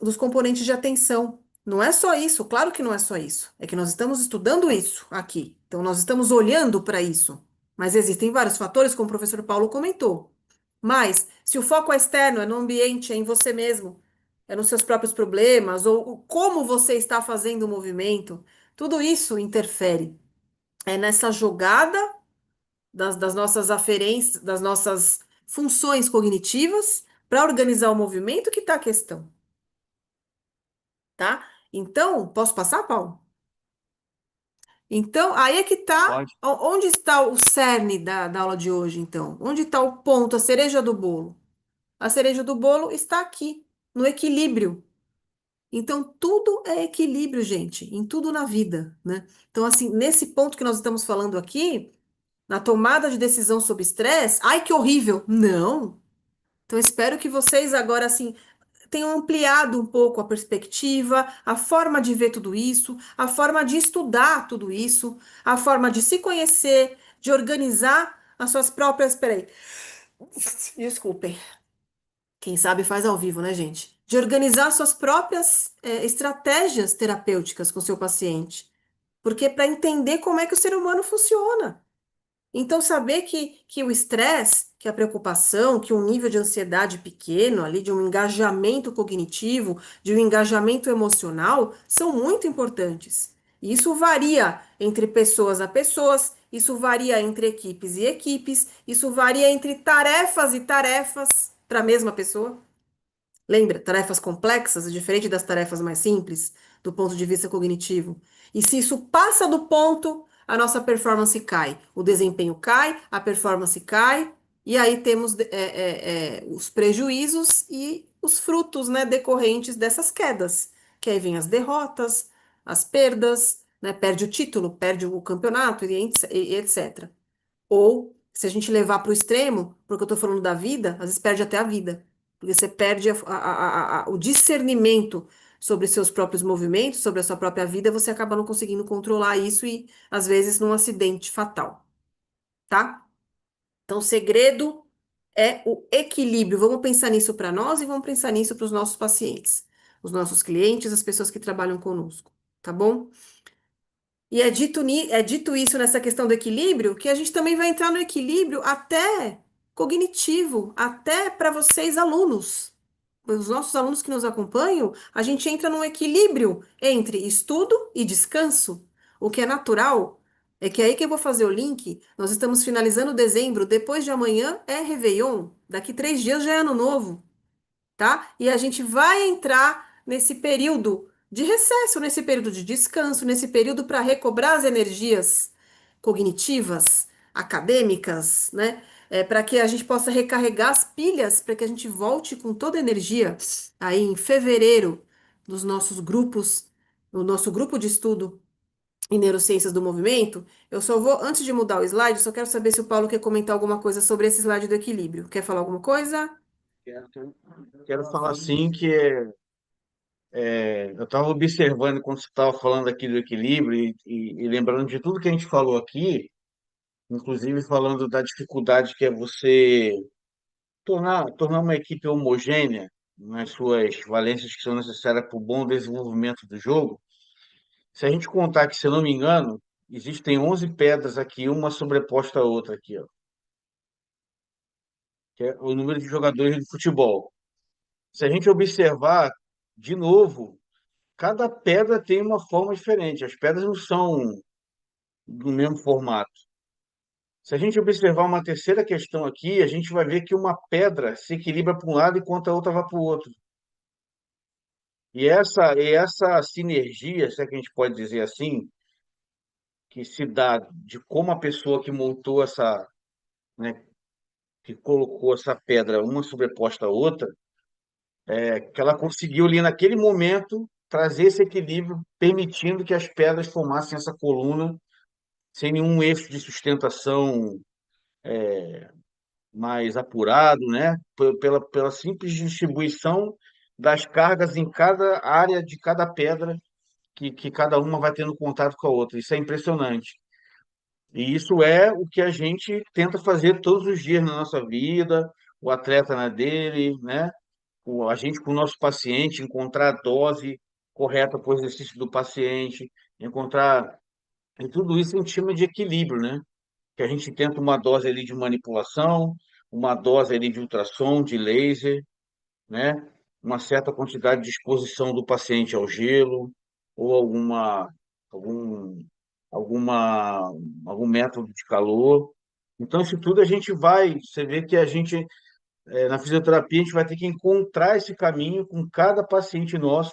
dos componentes de atenção. Não é só isso, claro que não é só isso. É que nós estamos estudando isso aqui. Então, nós estamos olhando para isso. Mas existem vários fatores, como o professor Paulo comentou. Mas, se o foco é externo, é no ambiente, é em você mesmo, é nos seus próprios problemas, ou como você está fazendo o movimento, tudo isso interfere. É nessa jogada das nossas aferências, das nossas funções cognitivas para organizar o movimento que está a questão, tá? Então, posso passar, Paulo? Então, aí é que tá. Pode. Onde está o cerne da aula de hoje, então? Onde está o ponto, a cereja do bolo? A cereja do bolo está aqui, no equilíbrio. Então, tudo é equilíbrio, gente, em tudo na vida, né? Então, assim, nesse ponto que nós estamos falando aqui, na tomada de decisão sob estresse, ai, que horrível! Não! Então, espero que vocês agora, assim, tenham ampliado um pouco a perspectiva, a forma de ver tudo isso, a forma de estudar tudo isso, a forma de se conhecer, de organizar as suas próprias. Peraí, desculpem. Quem sabe faz ao vivo, né, gente? De organizar suas próprias estratégias terapêuticas com seu paciente. Porque para entender como é que o ser humano funciona. Então, saber que o estresse, que a preocupação, que um nível de ansiedade pequeno, ali, de um engajamento cognitivo, de um engajamento emocional, são muito importantes. E isso varia entre pessoas a pessoas, isso varia entre equipes e equipes, isso varia entre tarefas e tarefas para a mesma pessoa. Lembra? Tarefas complexas é diferente das tarefas mais simples, do ponto de vista cognitivo. E se isso passa do ponto, a nossa performance cai. O desempenho cai, a performance cai, e aí temos os prejuízos e os frutos, né, decorrentes dessas quedas. Que aí vem as derrotas, as perdas, né, perde o título, perde o campeonato e etc. Ou, se a gente levar para o extremo, porque eu estou falando da vida, às vezes perde até a vida. Porque você perde o discernimento sobre seus próprios movimentos, sobre a sua própria vida, você acaba não conseguindo controlar isso e, às vezes, num acidente fatal, tá? Então, o segredo é o equilíbrio. Vamos pensar nisso para nós e vamos pensar nisso para os nossos pacientes, os nossos clientes, as pessoas que trabalham conosco, tá bom? E é dito isso nessa questão do equilíbrio, que a gente também vai entrar no equilíbrio até cognitivo, até para vocês alunos. Os nossos alunos que nos acompanham, a gente entra num equilíbrio entre estudo e descanso. O que é natural é que é aí que eu vou fazer o link. Nós estamos finalizando dezembro, depois de amanhã é Réveillon, daqui 3 dias já é Ano Novo, tá? E a gente vai entrar nesse período de recesso, nesse período de descanso, nesse período para recobrar as energias cognitivas, acadêmicas, né? Para que a gente possa recarregar as pilhas, para que a gente volte com toda a energia aí em fevereiro nos nossos grupos, no nosso grupo de estudo em neurociências do movimento. Eu só vou, antes de mudar o slide, só quero saber se o Paulo quer comentar alguma coisa sobre esse slide do equilíbrio. Quer falar alguma coisa? Quero falar assim que eu estava observando quando você estava falando aqui do equilíbrio e lembrando de tudo que a gente falou aqui, inclusive falando da dificuldade que é você tornar uma equipe homogênea nas suas valências que são necessárias para o bom desenvolvimento do jogo. Se a gente contar que, se eu não me engano, existem 11 pedras aqui, uma sobreposta à outra aqui, ó, que é o número de jogadores de futebol. Se a gente observar de novo, cada pedra tem uma forma diferente. As pedras não são do mesmo formato. Se a gente observar uma terceira questão aqui, a gente vai ver que uma pedra se equilibra para um lado enquanto a outra vai para o outro. E essa sinergia, se é que a gente pode dizer assim, que se dá de como a pessoa que montou essa, né, que colocou essa pedra uma sobreposta à outra, que ela conseguiu ali naquele momento trazer esse equilíbrio, permitindo que as pedras formassem essa coluna sem nenhum eixo de sustentação mais apurado, né? Pela simples distribuição das cargas em cada área de cada pedra que cada uma vai tendo contato com a outra. Isso é impressionante. E isso é o que a gente tenta fazer todos os dias na nossa vida, o atleta na dele, né? A gente com o nosso paciente, encontrar a dose correta para o exercício do paciente, encontrar. E tudo isso a gente chama de equilíbrio, né? Que a gente tenta uma dose ali de manipulação, uma dose ali de ultrassom, de laser, né? Uma certa quantidade de exposição do paciente ao gelo ou algum, alguma, algum método de calor. Então, isso tudo a gente vai, você vê que a gente, na fisioterapia, a gente vai ter que encontrar esse caminho com cada paciente nosso,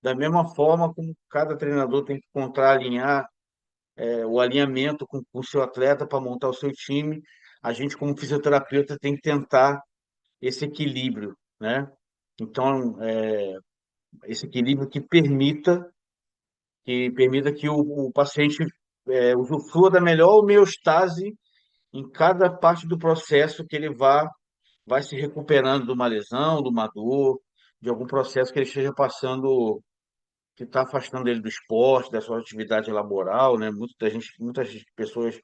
da mesma forma como cada treinador tem que encontrar, alinhar, o alinhamento com o seu atleta para montar o seu time. A gente, como fisioterapeuta, tem que tentar esse equilíbrio, né? Então, esse equilíbrio que permita que o paciente usufrua da melhor homeostase em cada parte do processo que ele vai se recuperando de uma lesão, de uma dor, de algum processo que ele esteja passando, que está afastando ele do esporte, da sua atividade laboral, né? Muitas pessoas,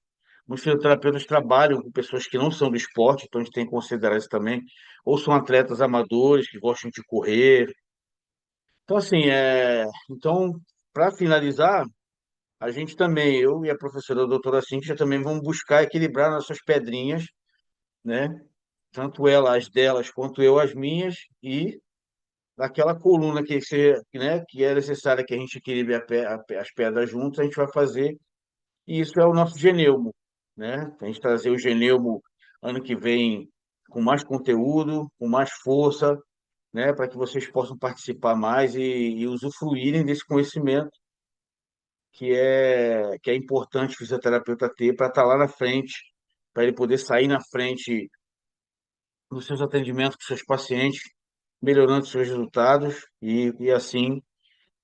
muitos fisioterapeutas trabalham com pessoas que não são do esporte, então a gente tem que considerar isso também, ou são atletas amadores que gostam de correr. Então, assim, então, para finalizar, a gente também, eu e a professora doutora Cíntia também vamos buscar equilibrar nossas pedrinhas, né? Tanto ela as delas quanto eu as minhas, e daquela coluna né, que é necessária que a gente equilibre as pedras juntas, a gente vai fazer, e isso é o nosso geneumo, né? A gente trazer o geneumo ano que vem com mais conteúdo, com mais força, né, para que vocês possam participar mais e usufruírem desse conhecimento que é importante o fisioterapeuta ter para estar lá na frente, para ele poder sair na frente nos seus atendimentos com seus pacientes, melhorando seus resultados e assim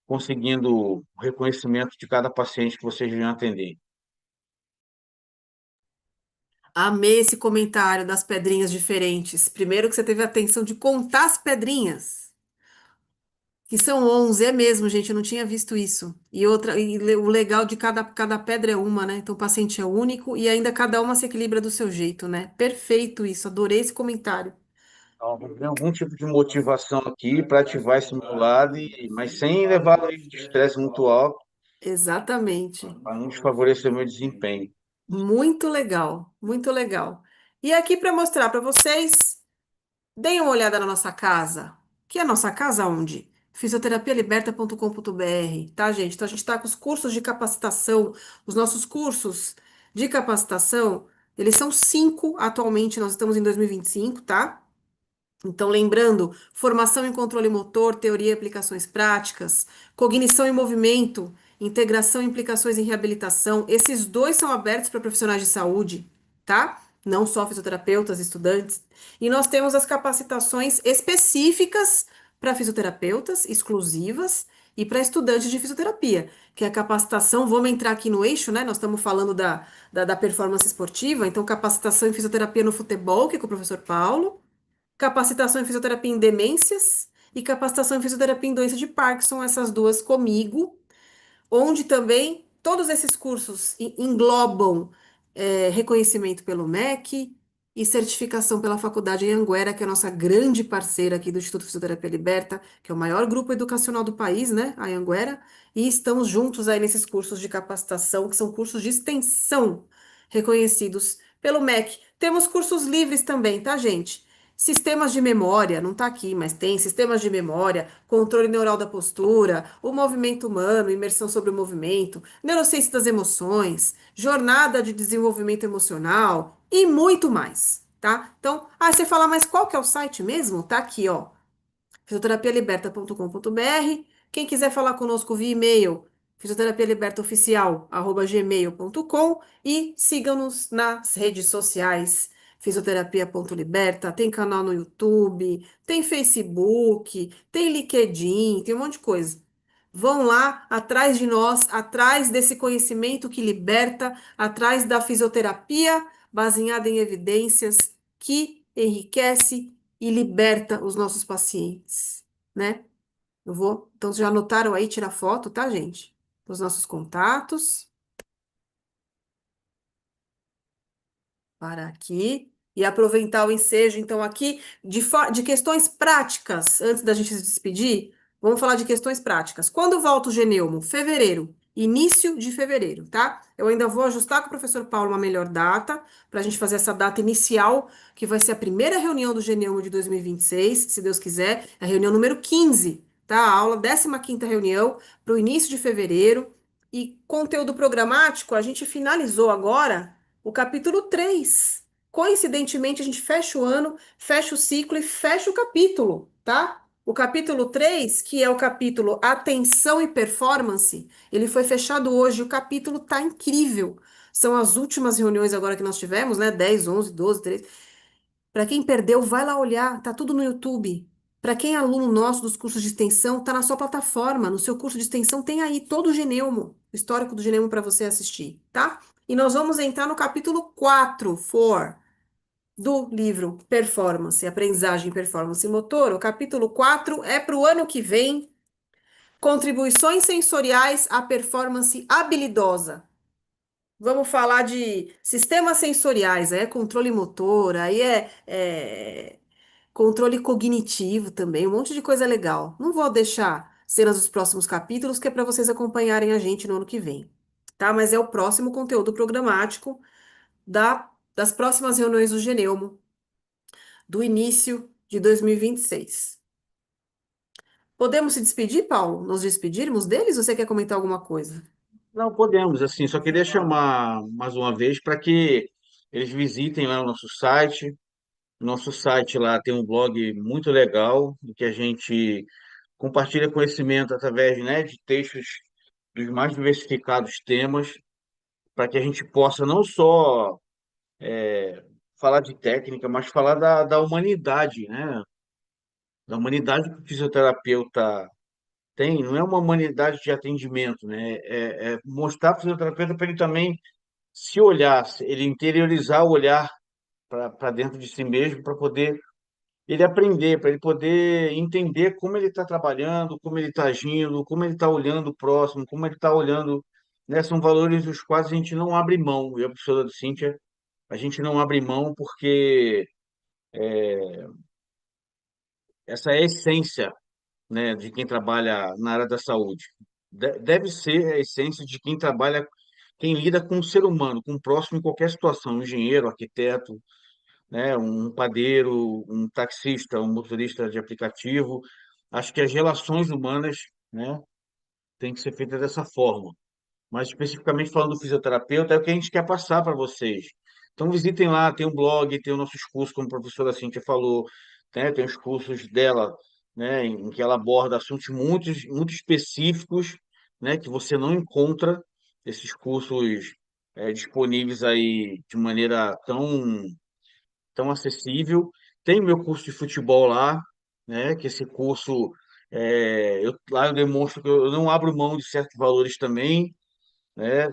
conseguindo o reconhecimento de cada paciente que vocês venham atender. Amei esse comentário das pedrinhas diferentes. Primeiro que você teve a atenção de contar as pedrinhas, que são 11, é mesmo, gente, eu não tinha visto isso. E outra, o legal de cada pedra é uma, né? Então o paciente é único e ainda cada uma se equilibra do seu jeito, né? Perfeito isso, adorei esse comentário. Então, tem algum tipo de motivação aqui para ativar esse meu lado, mas sem levar o nível de estresse muito alto, Exatamente. para não desfavorecer o meu desempenho. Muito legal, muito legal. E aqui para mostrar para vocês, deem uma olhada na nossa casa. Que é a nossa casa onde? Fisioterapialiberta.com.br, tá, gente? Então a gente está com os cursos de capacitação, os nossos cursos de capacitação, eles são 5 atualmente, nós estamos em 2025, tá? Então, lembrando, formação em controle motor, teoria e aplicações práticas, cognição e movimento, integração e implicações em reabilitação, esses dois são abertos para profissionais de saúde, tá? Não só fisioterapeutas, estudantes. E nós temos as capacitações específicas para fisioterapeutas, exclusivas, e para estudantes de fisioterapia, que é a capacitação, vamos entrar aqui no eixo, né? Nós estamos falando da performance esportiva, então capacitação em fisioterapia no futebol, que é com o professor Paulo, capacitação em fisioterapia em demências e capacitação em fisioterapia em doença de Parkinson, essas duas comigo, onde também todos esses cursos englobam reconhecimento pelo MEC e certificação pela Faculdade Anhanguera, que é a nossa grande parceira aqui do Instituto Fisioterapia Liberta, que é o maior grupo educacional do país, né, a Anhanguera, e estamos juntos aí nesses cursos de capacitação, que são cursos de extensão reconhecidos pelo MEC. Temos cursos livres também, tá, gente? Sistemas de memória, não está aqui, mas tem sistemas de memória, controle neural da postura, o movimento humano, imersão sobre o movimento, neurociência das emoções, jornada de desenvolvimento emocional e muito mais, tá? Então, você fala, mas qual que é o site mesmo? Tá aqui, ó, fisioterapialiberta.com.br. Quem quiser falar conosco via e-mail, fisioterapialibertaoficial@gmail.com e sigam-nos nas redes sociais Fisioterapia.liberta, tem canal no YouTube, tem Facebook, tem LinkedIn, tem um monte de coisa. Vão lá atrás de nós, atrás desse conhecimento que liberta, atrás da fisioterapia baseada em evidências que enriquece e liberta os nossos pacientes, né? Eu vou, então já anotaram aí tirar foto, tá, gente? Dos nossos contatos. Para aqui e aproveitar o ensejo, então, aqui de questões práticas, antes da gente se despedir, vamos falar de questões práticas. Quando volta o Geneumo? Fevereiro, início de fevereiro, tá? Eu ainda vou ajustar com o professor Paulo uma melhor data, para a gente fazer essa data inicial, que vai ser a primeira reunião do Geneumo de 2026, se Deus quiser, a reunião número 15, tá? A aula, 15ª reunião, para o início de fevereiro. E conteúdo programático, a gente finalizou agora o capítulo 3. Coincidentemente, a gente fecha o ano, fecha o ciclo e fecha o capítulo, tá? O capítulo 3, que é o capítulo Atenção e Performance, ele foi fechado hoje. O capítulo tá incrível. São as últimas reuniões agora que nós tivemos, né? 10, 11, 12, 13. Para quem perdeu, vai lá olhar, tá tudo no YouTube. Para quem é aluno nosso dos cursos de extensão, tá na sua plataforma, no seu curso de extensão tem aí todo o Geneumo, o histórico do Geneumo para você assistir, tá? E nós vamos entrar no capítulo 4, 4, do livro Performance, Aprendizagem, Performance Motor. O capítulo 4 é para o ano que vem, Contribuições Sensoriais à Performance Habilidosa. Vamos falar de sistemas sensoriais, aí é controle motor, aí é controle cognitivo também, um monte de coisa legal. Não vou deixar cenas dos próximos capítulos, que é para vocês acompanharem a gente no ano que vem, tá? Mas é o próximo conteúdo programático das próximas reuniões do Geneumo, do início de 2026. Podemos se despedir, Paulo? Nos despedirmos deles? Ou você quer comentar alguma coisa? Não, podemos, assim, só queria chamar mais uma vez para que eles visitem lá o nosso site. Nosso site lá tem um blog muito legal, em que a gente compartilha conhecimento através, né, de textos dos mais diversificados temas, para que a gente possa não só falar de técnica, mas falar da humanidade, né? Da humanidade que o fisioterapeuta tem, não é uma humanidade de atendimento, né? É mostrar para o fisioterapeuta para ele também se olhar, ele interiorizar o olhar para dentro de si mesmo, para poder ele aprender, para ele poder entender como ele está trabalhando, como ele está agindo, como ele está olhando o próximo, como ele está olhando, né? São valores dos quais a gente não abre mão. Eu, a professora Cíntia, a gente não abre mão porque essa é a essência, né, de quem trabalha na área da saúde. Deve ser a essência de quem trabalha, quem lida com o ser humano, com o próximo em qualquer situação, um engenheiro, arquiteto, né, um padeiro, um taxista, um motorista de aplicativo. Acho que as relações humanas, né, têm que ser feitas dessa forma. Mas especificamente falando do fisioterapeuta, é o que a gente quer passar para vocês. Então visitem lá, tem um blog, tem os nossos cursos, como a professora Cíntia falou, né? Tem os cursos dela, né, em que ela aborda assuntos muito específicos, né, que você não encontra esses cursos disponíveis aí de maneira tão acessível. Tem o meu curso de futebol lá, né, que esse curso, lá eu demonstro que eu não abro mão de certos valores também, né,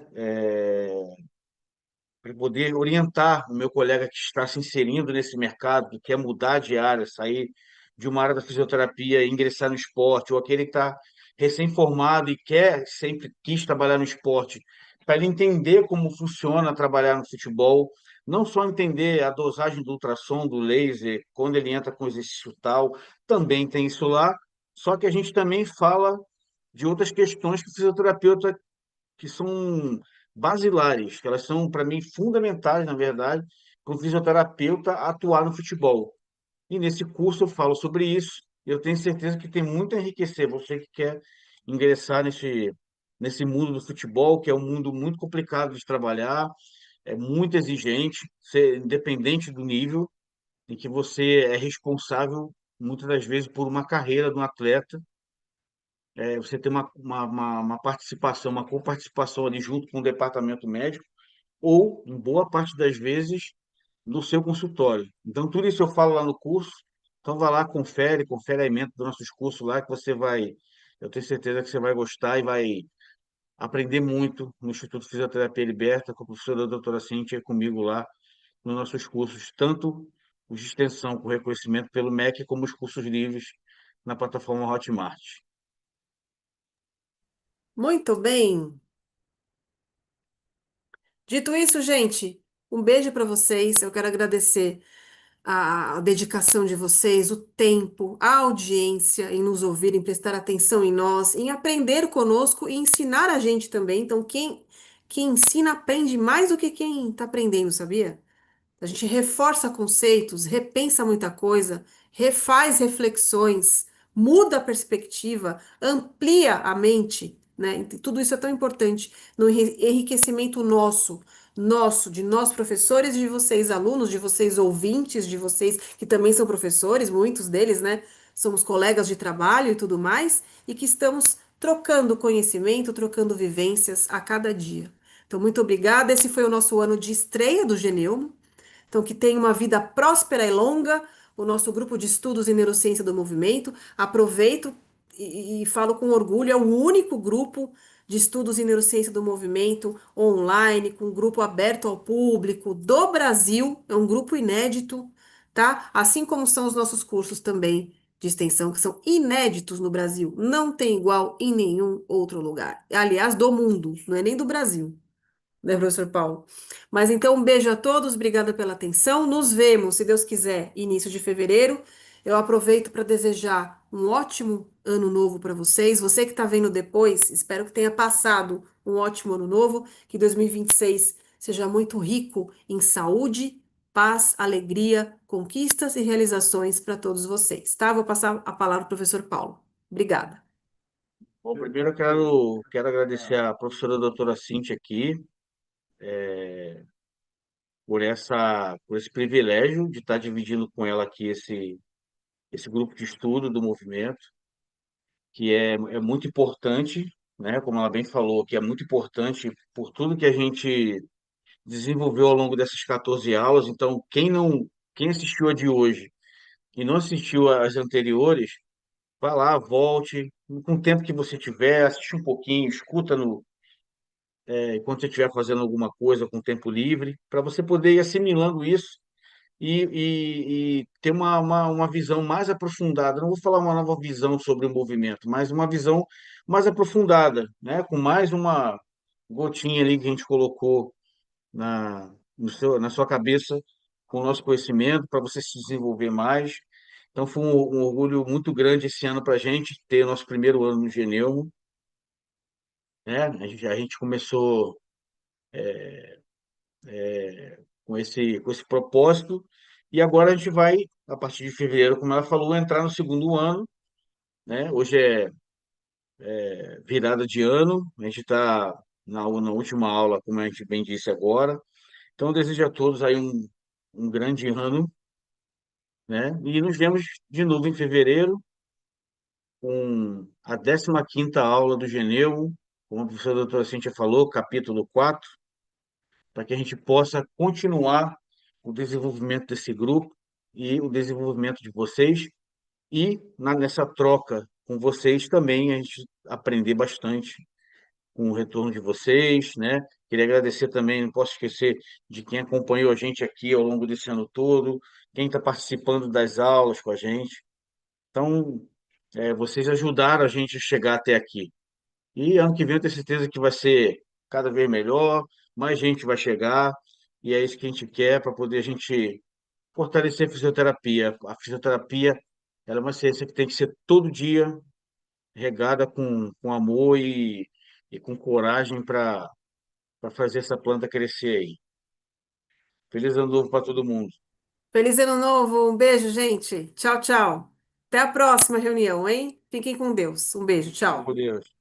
para poder orientar o meu colega que está se inserindo nesse mercado, que quer mudar de área, sair de uma área da fisioterapia e ingressar no esporte, ou aquele que está recém-formado e sempre quis trabalhar no esporte, para ele entender como funciona trabalhar no futebol, não só entender a dosagem do ultrassom, do laser, quando ele entra com exercício tal, também tem isso lá, só que a gente também fala de outras questões que o fisioterapeuta que são basilares, que elas são, para mim, fundamentais, na verdade, para o fisioterapeuta atuar no futebol. E nesse curso eu falo sobre isso, e eu tenho certeza que tem muito a enriquecer você que quer ingressar nesse mundo do futebol, que é um mundo muito complicado de trabalhar, é muito exigente, independente do nível, em que você é responsável, muitas das vezes, por uma carreira de um atleta. Você tem uma participação, uma coparticipação ali junto com o departamento médico, ou, em boa parte das vezes, no seu consultório. Então, tudo isso eu falo lá no curso. Então, vai lá, confere a ementa dos nossos cursos lá, que você vai, eu tenho certeza que você vai gostar e vai aprender muito no Instituto Fisioterapia Liberta, com a professora doutora Cíntia e comigo lá, nos nossos cursos, tanto os de extensão com reconhecimento pelo MEC, como os cursos livres na plataforma Hotmart. Muito bem. Dito isso, gente, um beijo para vocês. Eu quero agradecer a dedicação de vocês, o tempo, a audiência em nos ouvir, em prestar atenção em nós, em aprender conosco e ensinar a gente também. Então, quem ensina aprende mais do que quem está aprendendo, sabia? A gente reforça conceitos, repensa muita coisa, refaz reflexões, muda a perspectiva, amplia a mente, né? E tudo isso é tão importante no enriquecimento nosso, de nós professores, de vocês alunos, de vocês ouvintes, de vocês que também são professores, muitos deles, né? Somos colegas de trabalho e tudo mais, e que estamos trocando conhecimento, trocando vivências a cada dia. Então, muito obrigada. Esse foi o nosso ano de estreia do Geneumo. Então, que tenha uma vida próspera e longa, o nosso grupo de estudos em neurociência do movimento. Aproveito e falo com orgulho, é o único grupo de estudos em neurociência do movimento online, com um grupo aberto ao público do Brasil, é um grupo inédito, tá? Assim como são os nossos cursos também de extensão, que são inéditos no Brasil, não tem igual em nenhum outro lugar. Aliás, do mundo, não é nem do Brasil, né, professor Paulo? Mas então, um beijo a todos, obrigada pela atenção. Nos vemos, se Deus quiser, início de fevereiro. Eu aproveito para desejar um ótimo ano novo para vocês. Você que está vendo depois, espero que tenha passado um ótimo ano novo, que 2026 seja muito rico em saúde, paz, alegria, conquistas e realizações para todos vocês, tá? Vou passar a palavra para o professor Paulo. Obrigada. Bom, primeiro eu quero agradecer à professora doutora Cíntia aqui por esse privilégio de estar dividindo com ela aqui esse grupo de estudo do movimento, que é muito importante, né? Como ela bem falou, que é muito importante por tudo que a gente desenvolveu ao longo dessas 14 aulas. Então, quem assistiu a de hoje e não assistiu às anteriores, vá lá, volte, com o tempo que você tiver, assiste um pouquinho, escuta enquanto você estiver fazendo alguma coisa com tempo livre, para você poder ir assimilando isso e ter uma visão mais aprofundada. Não vou falar uma nova visão sobre o movimento, mas uma visão mais aprofundada, né? Com mais uma gotinha ali que a gente colocou na sua cabeça, com o nosso conhecimento, para você se desenvolver mais. Então, foi um orgulho muito grande esse ano para a gente ter nosso primeiro ano no Geneumo, né? A gente começou com esse propósito. E agora a gente vai, a partir de fevereiro, como ela falou, entrar no segundo ano, né? Hoje é virada de ano, a gente está na última aula, como a gente bem disse agora. Então, eu desejo a todos aí um grande ano, né? E nos vemos de novo em fevereiro, com a 15ª aula do Geneu, como a professora doutora Cíntia falou, capítulo 4, para que a gente possa continuar o desenvolvimento desse grupo e o desenvolvimento de vocês e nessa troca com vocês também a gente aprender bastante com o retorno de vocês, né? Queria agradecer também, não posso esquecer de quem acompanhou a gente aqui ao longo desse ano todo, quem está participando das aulas com a gente. Então, vocês ajudaram a gente a chegar até aqui. E ano que vem eu tenho certeza que vai ser cada vez melhor, mais gente vai chegar, e é isso que a gente quer para poder a gente fortalecer a fisioterapia. A fisioterapia, ela é uma ciência que tem que ser todo dia regada com amor e com coragem para fazer essa planta crescer aí. Feliz ano novo para todo mundo. Feliz ano novo, um beijo, gente. Tchau, tchau. Até a próxima reunião, hein? Fiquem com Deus. Um beijo, Fiquem com tchau. Deus.